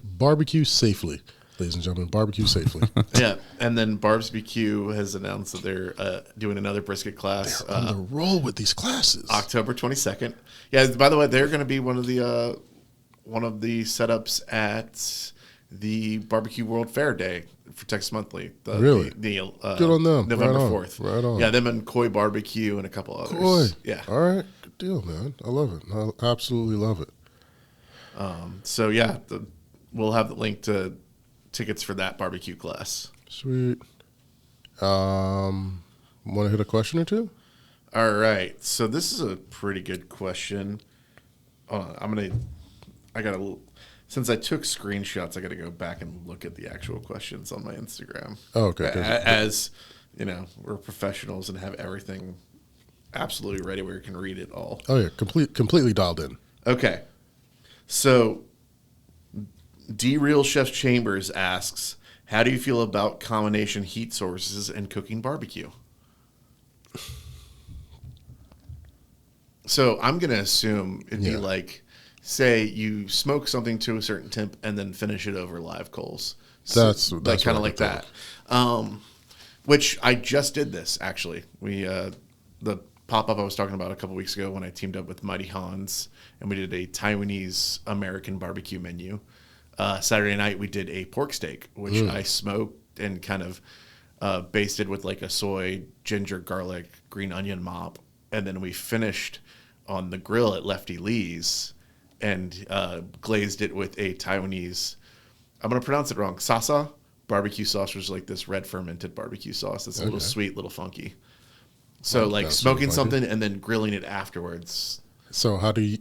Barbecue safely, ladies and gentlemen. Barbecue safely. Yeah. And then Barb's BQ has announced that they're doing another brisket class. They're on the roll with these classes. October 22nd. Yeah, by the way, they're going to be one of the setups at the Barbecue World Fair Day for Texas Monthly. Really? Good on them. November Right on. 4th. Right on. Yeah, them and Koi Barbecue and a couple others. Koi. Yeah. All right. Good deal, man. I love it. I absolutely love it. So, yeah, we'll have the link to tickets for that barbecue class. Sweet. Want to hit a question or two? All right. So this is a pretty good question. Since I took screenshots, I got to go back and look at the actual questions on my Instagram. Oh, okay. As you know, we're professionals and have everything absolutely ready where you can read it all. Oh, yeah. Completely dialed in. Okay. So, D-Real Chef Chambers asks, how do you feel about combination heat sources and cooking barbecue? So, I'm going to assume it'd be like, say you smoke something to a certain temp and then finish it over live coals. So That's kind of like that. Which I just did this, actually. The pop-up I was talking about a couple weeks ago when I teamed up with Mighty Hans, and we did a Taiwanese American barbecue menu. Saturday night, we did a pork steak, which I smoked and kind of basted with like a soy, ginger, garlic, green onion mop. And then we finished on the grill at Lefty Lee's and glazed it with a Taiwanese, I'm going to pronounce it wrong, sasa barbecue sauce, which is like this red fermented barbecue sauce. It's a little sweet, little funky. So like smoking something and then grilling it afterwards. So how do you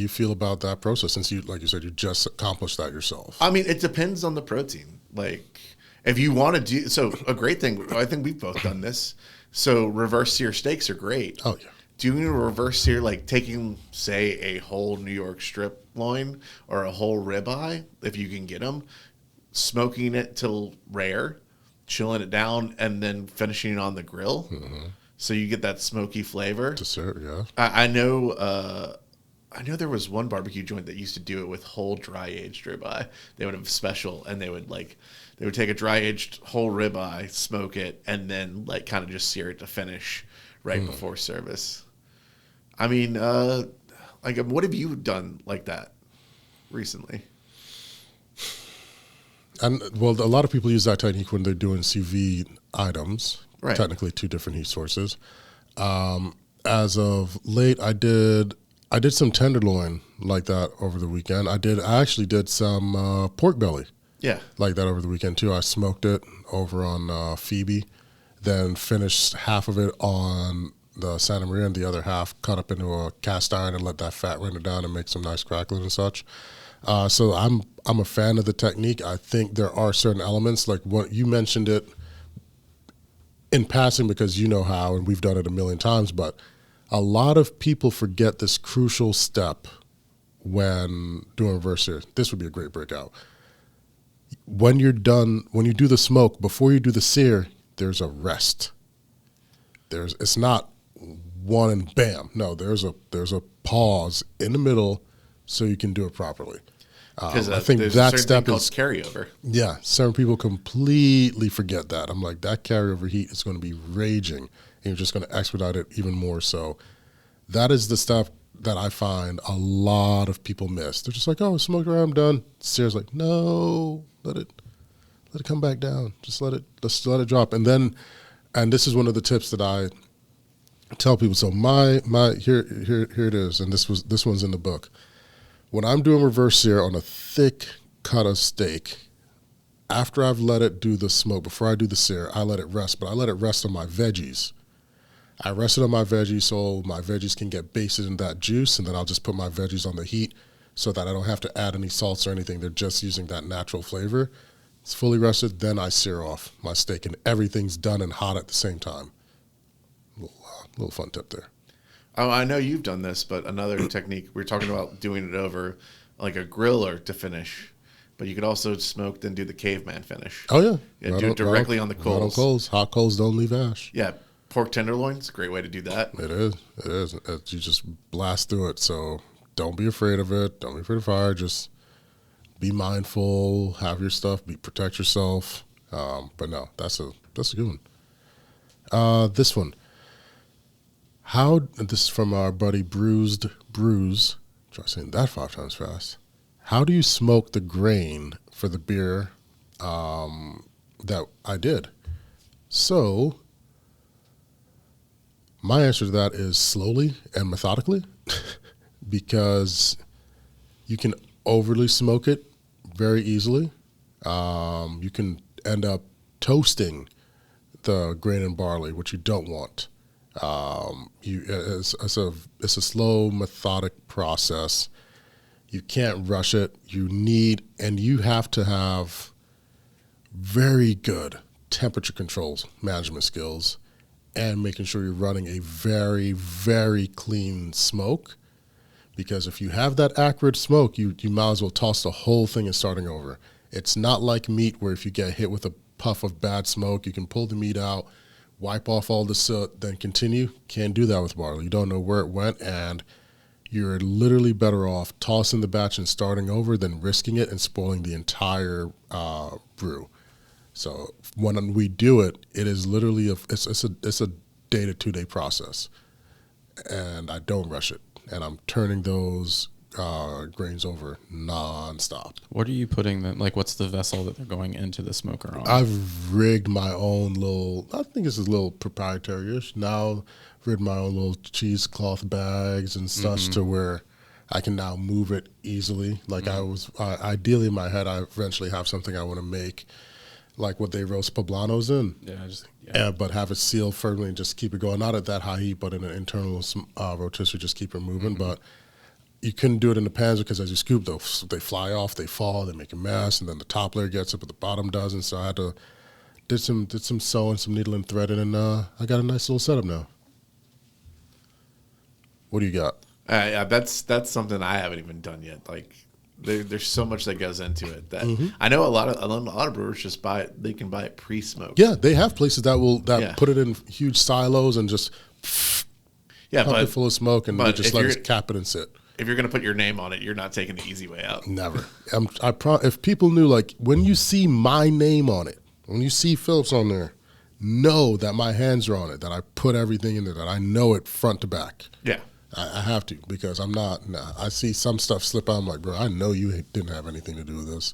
feel about that process since you, like you said, you just accomplished that yourself? I mean, it depends on the protein. Like if you want to do, so a great thing, I think we've both done this. So reverse sear steaks are great. Oh, yeah. Doing a reverse sear, like taking, say, a whole New York strip loin or a whole ribeye, if you can get them, smoking it till rare, chilling it down, and then finishing it on the grill, so you get that smoky flavor. Dessert, yeah. I know there was one barbecue joint that used to do it with whole dry aged ribeye. They would have special, and they would take a dry aged whole ribeye, smoke it, and then like kind of just sear it to finish right before service. I mean, like what have you done like that? recently? And well, a lot of people use that technique when they're doing sous vide items. Right. Technically, two different heat sources. As of late, I did some tenderloin like that over the weekend. I actually did some pork belly. Yeah. Like that over the weekend too. I smoked it over on Phoebe, then finished half of it on the Santa Maria and the other half cut up into a cast iron and let that fat render down and make some nice crackling and such. So I'm a fan of the technique. I think there are certain elements, like what you mentioned it in passing because you know how, and we've done it a million times, but a lot of people forget this crucial step when doing reverse sear. This would be a great breakout. When you're done, when you do the smoke, before you do the sear, there's a rest. It's not one and bam. No, there's a pause in the middle so you can do it properly. I think that step is carryover. Yeah, certain people completely forget that. I'm like, that carryover heat is going to be raging, and you're just going to expedite it even more. So that is the stuff that I find a lot of people miss. They're just like, oh, smoke around, I'm done. Sear's like, no, let it come back down. Just let it drop. And this is one of the tips that I tell people. So my here it is, and this one's in the book. When I'm doing reverse sear on a thick cut of steak, after I've let it do the smoke, before I do the sear, I let it rest, but I let it rest on my veggies. I rest it on my veggies so my veggies can get basted in that juice, and then I'll just put my veggies on the heat so that I don't have to add any salts or anything. They're just using that natural flavor. It's fully rested, then I sear off my steak, and everything's done and hot at the same time. Little fun tip there. Oh, I know you've done this, but another technique, we were talking about doing it over like a griller to finish, but you could also smoke, then do the caveman finish. Oh, yeah. Yeah, do it directly on the coals. Right on coals. Hot coals don't leave ash. Yeah, pork tenderloin's a great way to do that. It is. You just blast through it, so don't be afraid of it. Don't be afraid of fire. Just be mindful, have your stuff, protect yourself. But no, that's a good one. This one. This is from our buddy Bruised Brews. Try saying that 5 times fast. How do you smoke the grain for the beer that I did? So my answer to that is slowly and methodically because you can overly smoke it very easily. You can end up toasting the grain and barley, which you don't want. It's a slow, methodic process. You can't rush it. You have to have very good temperature controls, management skills, and making sure you're running a very, very clean smoke. Because if you have that acrid smoke, you might as well toss the whole thing and starting over. It's not like meat where if you get hit with a puff of bad smoke, you can pull the meat out, wipe off all the soot, then continue. Can't do that with barley. You don't know where it went, and you're literally better off tossing the batch and starting over than risking it and spoiling the entire brew. So when we do it, it is literally it's a day to 2 day process, and I don't rush it, and I'm turning those grains over nonstop. What are you putting them? Like, what's the vessel that they're going into the smoker on? I've rigged my own little. I think this is a little proprietary-ish. Now, I've rigged my own little cheesecloth bags and such to where I can now move it easily. Like ideally in my head, I eventually have something I want to make, like what they roast poblanos in. But have it sealed firmly and just keep it going. Not at that high heat, but in an internal rotisserie, just keep it moving. But you couldn't do it in the pans because as you scoop, they fly off, they fall, they make a mess, and then the top layer gets it, but the bottom doesn't. So I had to did some sewing, some needle and threading, and I got a nice little setup now. What do you got? Yeah, that's something I haven't even done yet. Like there's so much that goes into it that I know a lot of brewers just buy it. They can buy it pre-smoked. Yeah, they have places that put it in huge silos and just pump it full of smoke and they just let it cap it and sit. If you're going to put your name on it, you're not taking the easy way out. Never. If people knew, like, when you see my name on it, when you see Phillips on there, know that my hands are on it, that I put everything in there, that I know it front to back. Yeah. I have to, because I'm not. Nah, I see some stuff slip out. I'm like, bro, I know you didn't have anything to do with this.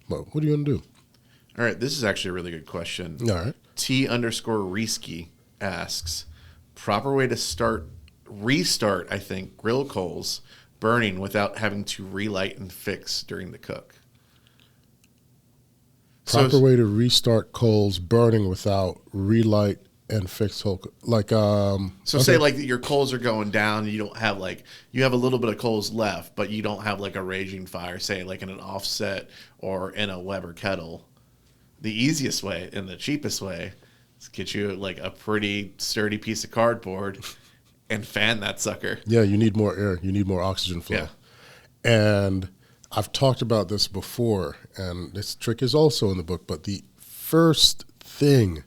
But what are you going to do? All right, this is actually a really good question. All right. T_Risky asks, proper way to restart, I think, grill coals burning without having to relight and fix during the cook. Proper way to restart coals burning without relight and fix whole, like say like your coals are going down, you don't have you have a little bit of coals left, but you don't have like a raging fire, say like in an offset or in a Weber kettle. The easiest way and the cheapest way is get you like a pretty sturdy piece of cardboard and fan that sucker. Yeah, you need more air, you need more oxygen flow. Yeah. And I've talked about this before, and this trick is also in the book, but the first thing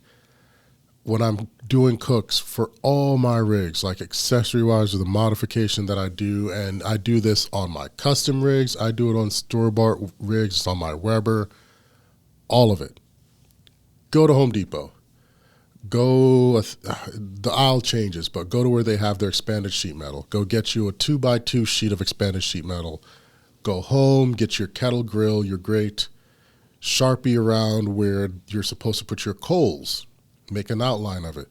when I'm doing cooks for all my rigs, like accessory-wise or the modification that I do, and I do this on my custom rigs, I do it on store-bought rigs, it's on my Weber, all of it. Go to Home Depot. The aisle changes, but go to where they have their expanded sheet metal. Go get you a 2x2 sheet of expanded sheet metal. Go home, get your kettle grill, your grate, Sharpie around where you're supposed to put your coals. Make an outline of it.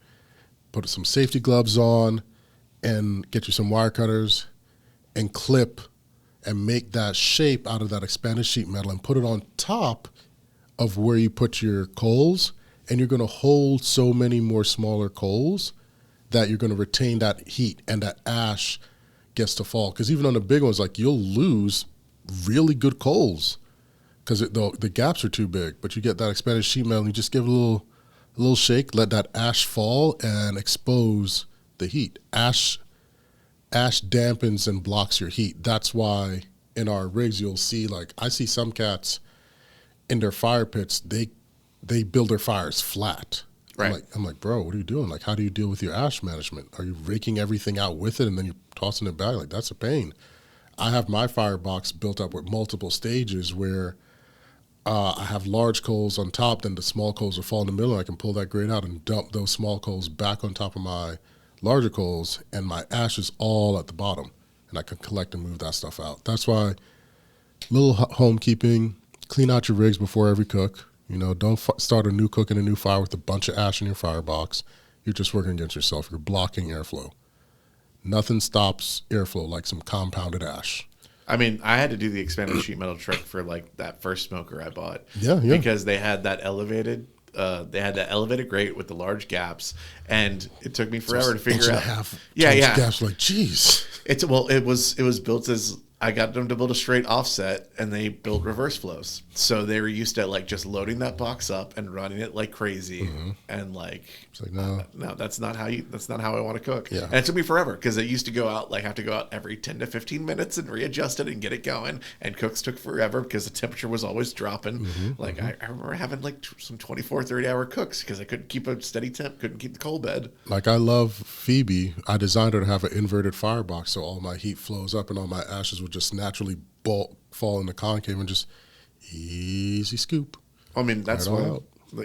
Put some safety gloves on and get you some wire cutters and clip and make that shape out of that expanded sheet metal and put it on top of where you put your coals, and you're going to hold so many more smaller coals that you're going to retain that heat and that ash gets to fall. Because even on the big ones, like you'll lose really good coals because the gaps are too big, but you get that expanded sheet metal and you just give it a little shake, let that ash fall and expose the heat. Ash dampens and blocks your heat. That's why in our rigs you'll see, like I see some cats in their fire pits, they build their fires flat. Right. I'm like, bro, what are you doing? Like, how do you deal with your ash management? Are you raking everything out with it and then you're tossing it back? Like, that's a pain. I have my firebox built up with multiple stages where I have large coals on top, then the small coals will fall in the middle. I can pull that grate out and dump those small coals back on top of my larger coals, and my ash is all at the bottom, and I can collect and move that stuff out. That's why little homekeeping, clean out your rigs before every cook. You know, don't start a new cook in a new fire with a bunch of ash in your firebox. You're just working against yourself. You're blocking airflow. Nothing stops airflow like some compounded ash. I mean, I had to do the expanded sheet metal trick for like that first smoker I bought. Yeah. Because they had that elevated grate with the large gaps, and it took me forever to figure out. Gaps, like, geez. It was built as, I got them to build a straight offset, and they built reverse flows. So they were used to like just loading that box up and running it like crazy, and like, it's like no, that's not how I want to cook. Yeah. And it took me forever because it used to have to go out every 10 to 15 minutes and readjust it and get it going. And cooks took forever because the temperature was always dropping. I remember having like some 24, 30-hour cooks because I couldn't keep a steady temp, couldn't keep the coal bed. Like, I love Phoebe. I designed her to have an inverted firebox so all my heat flows up and all my ashes would just naturally fall in the concave and just easy scoop. I mean, that's why,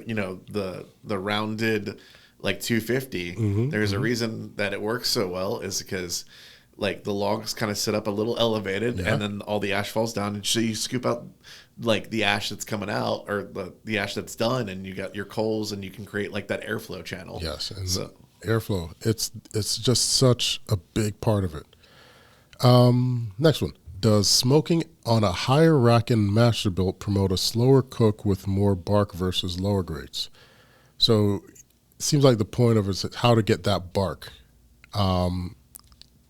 you know, the rounded like 250, there's a reason that it works so well is because like the logs kind of sit up a little elevated, and then all the ash falls down, and so you scoop out like the ash that's coming out or the ash that's done, and you got your coals, and you can create like that airflow channel. Yes, and airflow, it's just such a big part of it. Next one. Does smoking on a higher rack and master built promote a slower cook with more bark versus lower grades? So it seems like the point of it is how to get that bark.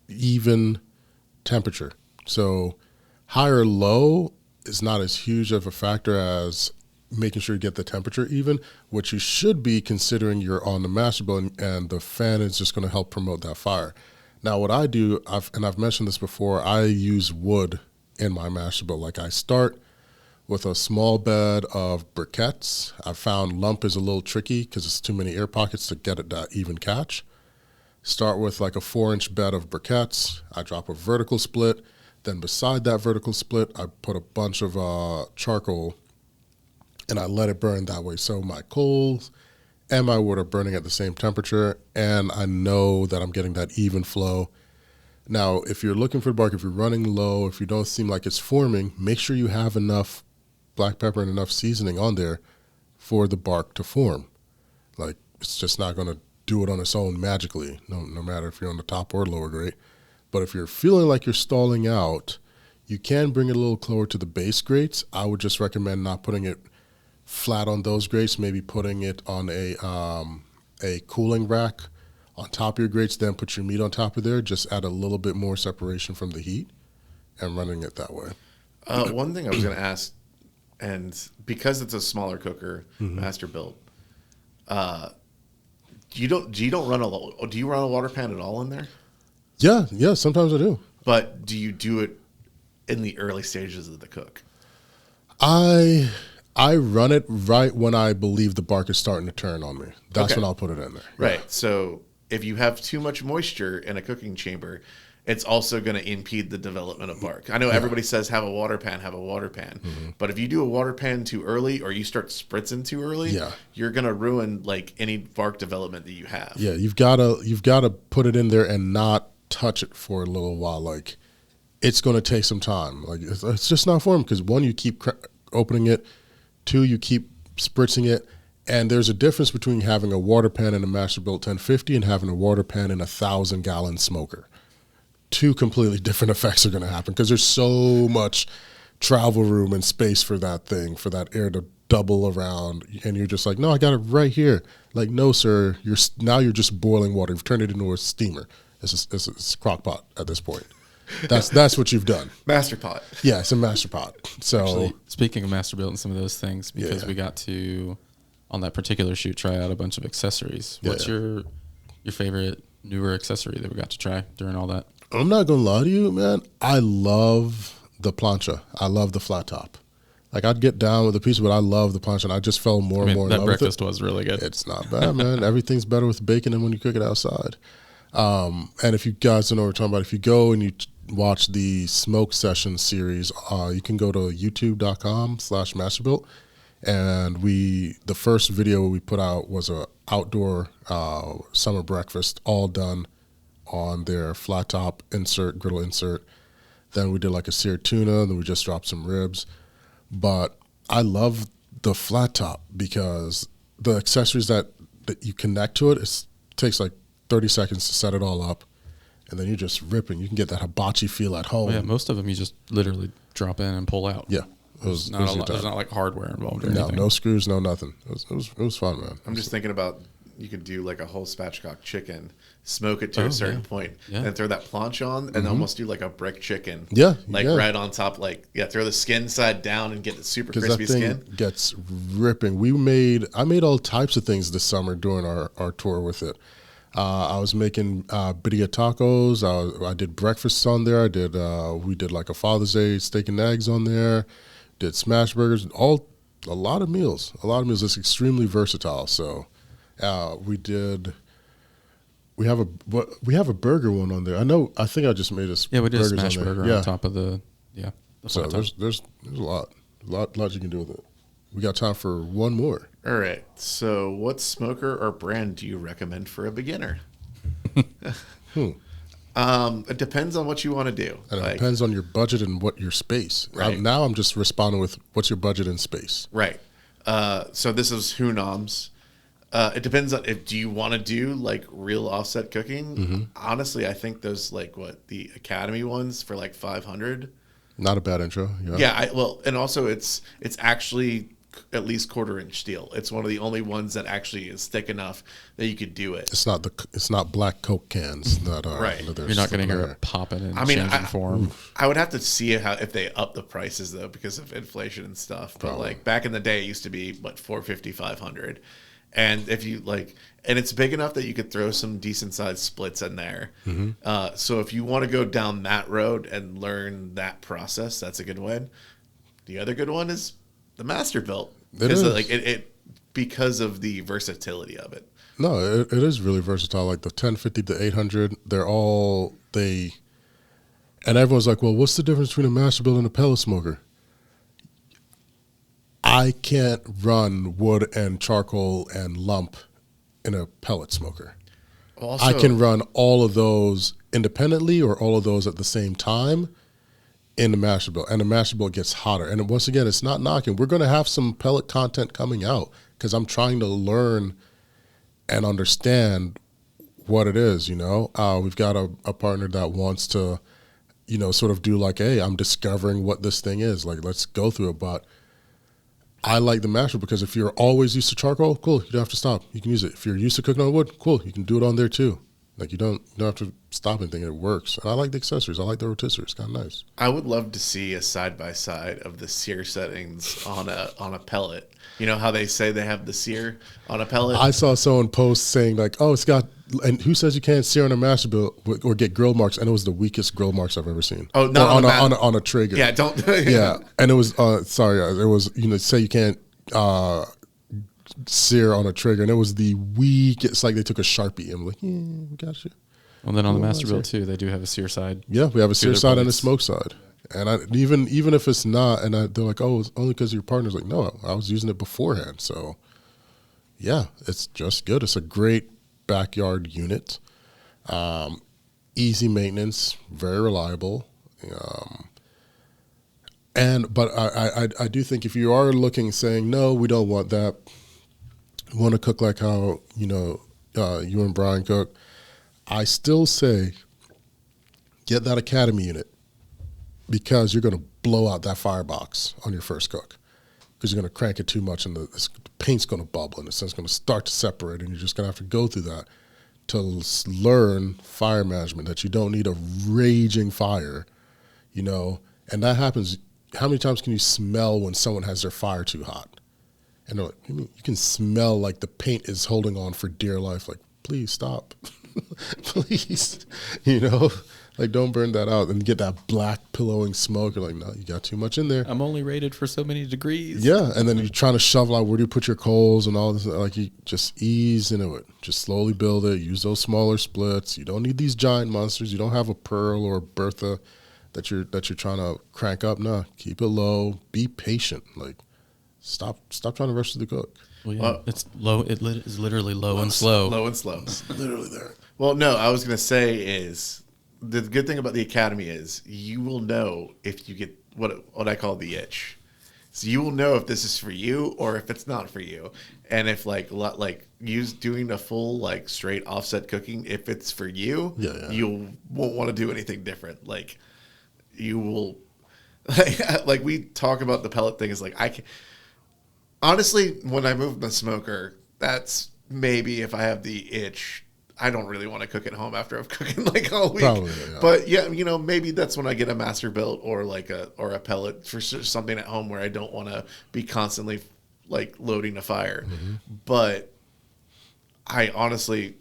Even temperature. So high or low is not as huge of a factor as making sure you get the temperature even. What you should be considering, you're on the master build and the fan is just going to help promote that fire. Now, what I do, I've mentioned this before, I use wood in my master build. Like, I start with a small bed of briquettes. I found lump is a little tricky because it's too many air pockets to get it that even catch. Start with like a 4-inch bed of briquettes. I drop a vertical split. Then beside that vertical split, I put a bunch of charcoal, and I let it burn that way. So my coals and my wood are burning at the same temperature, and I know that I'm getting that even flow. Now, if you're looking for the bark, if you're running low, if you don't seem like it's forming, make sure you have enough black pepper and enough seasoning on there for the bark to form. Like, it's just not going to do it on its own magically, no matter if you're on the top or lower grade. But if you're feeling like you're stalling out, you can bring it a little closer to the base grates. I would just recommend not putting it flat on those grates, maybe putting it on a cooling rack on top of your grates, then put your meat on top of there. Just add a little bit more separation from the heat and running it that way. One thing I was going to ask, and because it's a smaller cooker, master built, do you run a water pan at all in there? Yeah, sometimes I do. But do you do it in the early stages of the cook? I run it right when I believe the bark is starting to turn on me. That's when I'll put it in there. Right. Yeah. So if you have too much moisture in a cooking chamber, it's also going to impede the development of bark. I know everybody says have a water pan. But if you do a water pan too early or you start spritzing too early, you're going to ruin like any bark development that you have. Yeah, you've got to put it in there and not touch it for a little while. Like, it's going to take some time. Like, it's just not formed because, one, you keep opening it. Two, you keep spritzing it. And there's a difference between having a water pan in a Masterbuilt 1050 and having a water pan in a 1,000-gallon smoker. Two completely different effects are going to happen because there's so much travel room and space for that thing, for that air to double around. And you're just like, no, I got it right here. Like, no, sir, you're just boiling water. You've turned it into a steamer. It's a crock pot at this point. That's what you've done. Master pot. Yeah, it's a master pot. So, actually, speaking of Masterbuilt and some of those things, because we got to, on that particular shoot, try out a bunch of accessories. What's your favorite newer accessory that we got to try during all that? I'm not gonna lie to you, man. I love the plancha. I love the flat top. Like, I'd get down with the piece, but I love the plancha, and I just fell more and more in love with it. That breakfast was really good. It's not bad, man. Everything's better with bacon than when you cook it outside. And if you guys don't know what we're talking about, if you go and you watch the Smoke Session series, you can go to youtube.com/Masterbuilt. And the first video we put out was a outdoor summer breakfast, all done on their flat top griddle insert. Then we did like a seared tuna, then we just dropped some ribs. But I love the flat top because the accessories that you connect to it takes like 30 seconds to set it all up, and then you're just ripping. You can get that hibachi feel at home. Yeah, most of them you just literally drop in and pull out. Yeah. There's not like hardware involved or anything. No screws, no nothing. It was fun, man. I'm just thinking about, you could do like a whole spatchcock chicken, smoke it to a certain point, and throw that planche on, and almost do like a brick chicken. Yeah, right on top. Like, throw the skin side down and get the super crispy skin. Gets ripping. I made all types of things this summer during our tour with it. I was making birria tacos. I did breakfasts on there. We did like a Father's Day steak and eggs on there. Did smash burgers. A lot of meals. It's extremely versatile. So we have a burger one on there. I think I just made a we did a smash burger on top of the so there's a lot you can do with it. We got time for one more. All right. So what smoker or brand do you recommend for a beginner? It depends on what you want to do. And it depends on your budget and what your space. Right. Now I'm just responding with what's your budget and space. Right. So this is Hunam's. It depends on do you want to do like real offset cooking. Mm-hmm. Honestly, I think those the Academy ones for like $500. Not a bad intro. Yeah. And also it's actually at least 1/4-inch steel. It's one of the only ones that actually is thick enough that you could do it. It's not black Coke cans that are right. You're not going to hear it popping and changing form. I would have to see if they up the prices though because of inflation and stuff. But like back in the day, it used to be $450, $500, and if you and it's big enough that you could throw some decent sized splits in there. Mm-hmm. So if you want to go down that road and learn that process, that's a good one. The other good one is the Masterbuilt, because of the versatility of it. No, it is really versatile. Like the 1050, the 800, and everyone's like, well, what's the difference between a Masterbuilt and a pellet smoker? I can't run wood and charcoal and lump in a pellet smoker. Also, I can run all of those independently or all of those at the same time in the master bill, and the master bill gets hotter. And once again, it's not knocking. We're going to have some pellet content coming out because I'm trying to learn and understand what it is. We've got a partner that wants to, sort of do like, hey, I'm discovering what this thing is. Like, let's go through it. But I like the master because if you're always used to charcoal, cool, you don't have to stop. You can use it. If you're used to cooking on wood, cool, you can do it on there too. Like you don't have to stop anything. It works. And I like the accessories. I like the rotisserie. It's kind of nice. I would love to see a side by side of the sear settings on a pellet. You know how they say they have the sear on a pellet? I saw someone post saying like, "Oh, it's got." And who says you can't sear on a master bill or get grill marks? And it was the weakest grill marks I've ever seen. Oh, not on a trigger. Yeah, don't. Yeah, and it was it was say you can't sear on a trigger, and it was the weakest. It's like they took a Sharpie and like, yeah, we got you. Well, then on the master bill too, they do have a sear side. Yeah, we have a sear side and a smoke side. And even if it's not, and they're like, oh, it's only because your partner's like, no, I was using it beforehand. So, yeah, it's just good. It's a great backyard unit. Easy maintenance, very reliable. But I do think if you are looking, saying, no, we don't want that, we want to cook like how, you and Brian cook, I still say get that Academy unit because you're going to blow out that firebox on your first cook because you're going to crank it too much and the paint's going to bubble and it's going to start to separate and you're just going to have to go through that to learn fire management, that you don't need a raging fire, and that happens. How many times can you smell when someone has their fire too hot? And they're like, you can smell like the paint is holding on for dear life. Like, please stop. Please, like don't burn that out and get that black pillowing smoke. You're like, no, you got too much in there. I'm only rated for so many degrees. Yeah, and then you're trying to shovel out where do you put your coals and all this. Like you just ease into it. Just slowly build it. Use those smaller splits. You don't need these giant monsters. You don't have a Pearl or a Bertha that you're trying to crank up. No, keep it low. Be patient. Like stop trying to rush to the cook. Well, yeah, it's low. It is literally low and slow. Low and slow. It's literally there. Well, no, I was going to say is the good thing about the Academy is you will know if you get what I call the itch. So you will know if this is for you or if it's not for you. And if like doing a full like straight offset cooking, if it's for you, you won't want to do anything different. Like you will, like we talk about the pellet thing is like honestly, when I move the smoker, that's maybe if I have the itch. I don't really want to cook at home after I'm cooking like all week. Probably, yeah. But yeah, maybe that's when I get a master built or a pellet for something at home where I don't want to be constantly like loading a fire. Mm-hmm. But I honestly,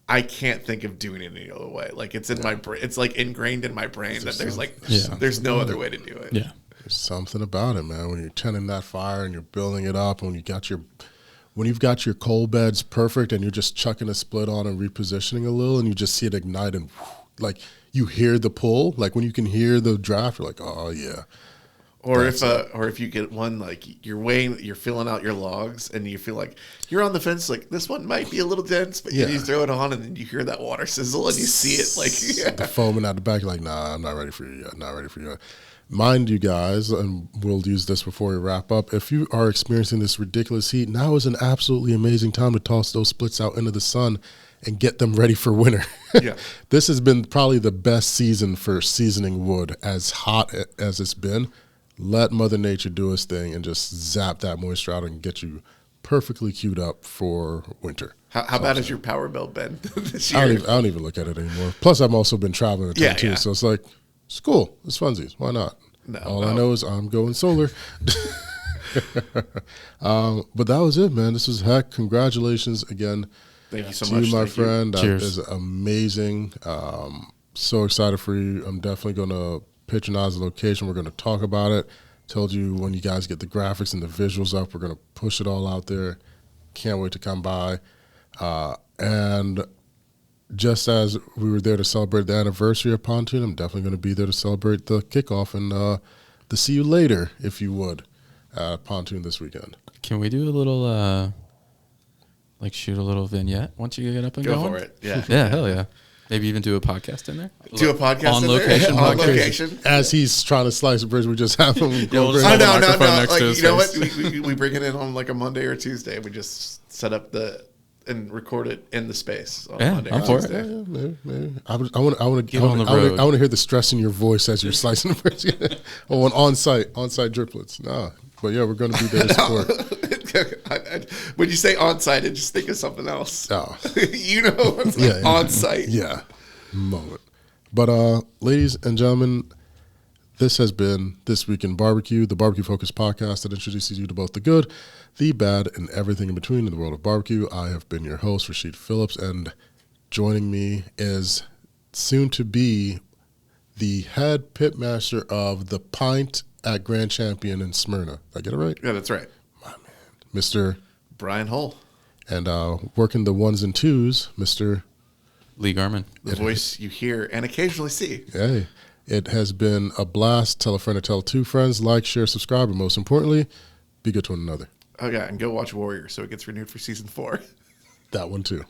I can't think of doing it any other way. Like it's in my brain. It's like ingrained in my brain that there's no other way to do it. Yeah. There's something about it, man. When you're tending that fire and you're building it up, when you've got your coal beds perfect and you're just chucking a split on and repositioning a little and you just see it ignite and like you hear the pull, like when you can hear the draft, you're like, oh yeah. Or if you get one like you're filling out your logs and you feel like you're on the fence, like this one might be a little dense, but you throw it on and then you hear that water sizzle and you see it like the foaming out the back, you're like, nah, I'm not ready for you yet. Not ready for you yet. Mind you guys, and we'll use this before we wrap up, if you are experiencing this ridiculous heat, now is an absolutely amazing time to toss those splits out into the sun and get them ready for winter. Yeah. This has been probably the best season for seasoning wood, as hot as it's been. Let Mother Nature do its thing and just zap that moisture out and get you perfectly queued up for winter. How bad has your power bill been this year? I don't even look at it anymore. Plus, I've also been traveling a ton too, so it's like, it's cool. It's funsies. Why not? All I know is I'm going solar. But that was it, man. This was heck. Congratulations again. Thank you so much. You, my friend. That Cheers. is amazing. So excited for you. I'm definitely going to patronize the location. We're going to talk about it. Told you when you guys get the graphics and the visuals up, we're going to push it all out there. Can't wait to come by. And just as we were there to celebrate the anniversary of Pontoon, I'm definitely going to be there to celebrate the kickoff and the see you later, if you would, at Pontoon this weekend. Can we do a little like shoot a little vignette once you get up and Go going? for it. Yeah. Yeah, hell yeah. Maybe even do a podcast in there. Do a podcast on in location. there? On podcast. location. As he's trying to slice a bridge, we just have him go we'll just bring- have Oh, the no. microphone next to Like, his you know what? face. We bring it in on like a Monday or Tuesday. We just set up and record it in the space on Yeah, Monday I'm or for it. Tuesday. Maybe. I want Get on the road. to hear the stress in your voice as you're slicing the bridge. Oh, an on-site driplets. Nah, but yeah, we're going to be there to support. When you say on site, I just think of something else. Oh. You know, it's like Yeah, on site. Yeah, moment. But ladies and gentlemen, this has been This Week in Barbecue, the barbecue-focused podcast that introduces you to both the good, the bad, and everything in between in the world of barbecue. I have been your host, Rashid Phillips, and joining me is soon to be the head pitmaster of the Pint at Grand Champion in Smyrna. Did I get it right? Yeah, that's right. Mr. Brian Hull, And working the ones and twos, Mr. Lee Garman. the voice you hear and occasionally see. Hey, it has been a blast. Tell a friend to tell two friends. Like, share, subscribe, and most importantly, be good to one another. Oh yeah, and go watch Warrior so it gets renewed for season 4. That one too.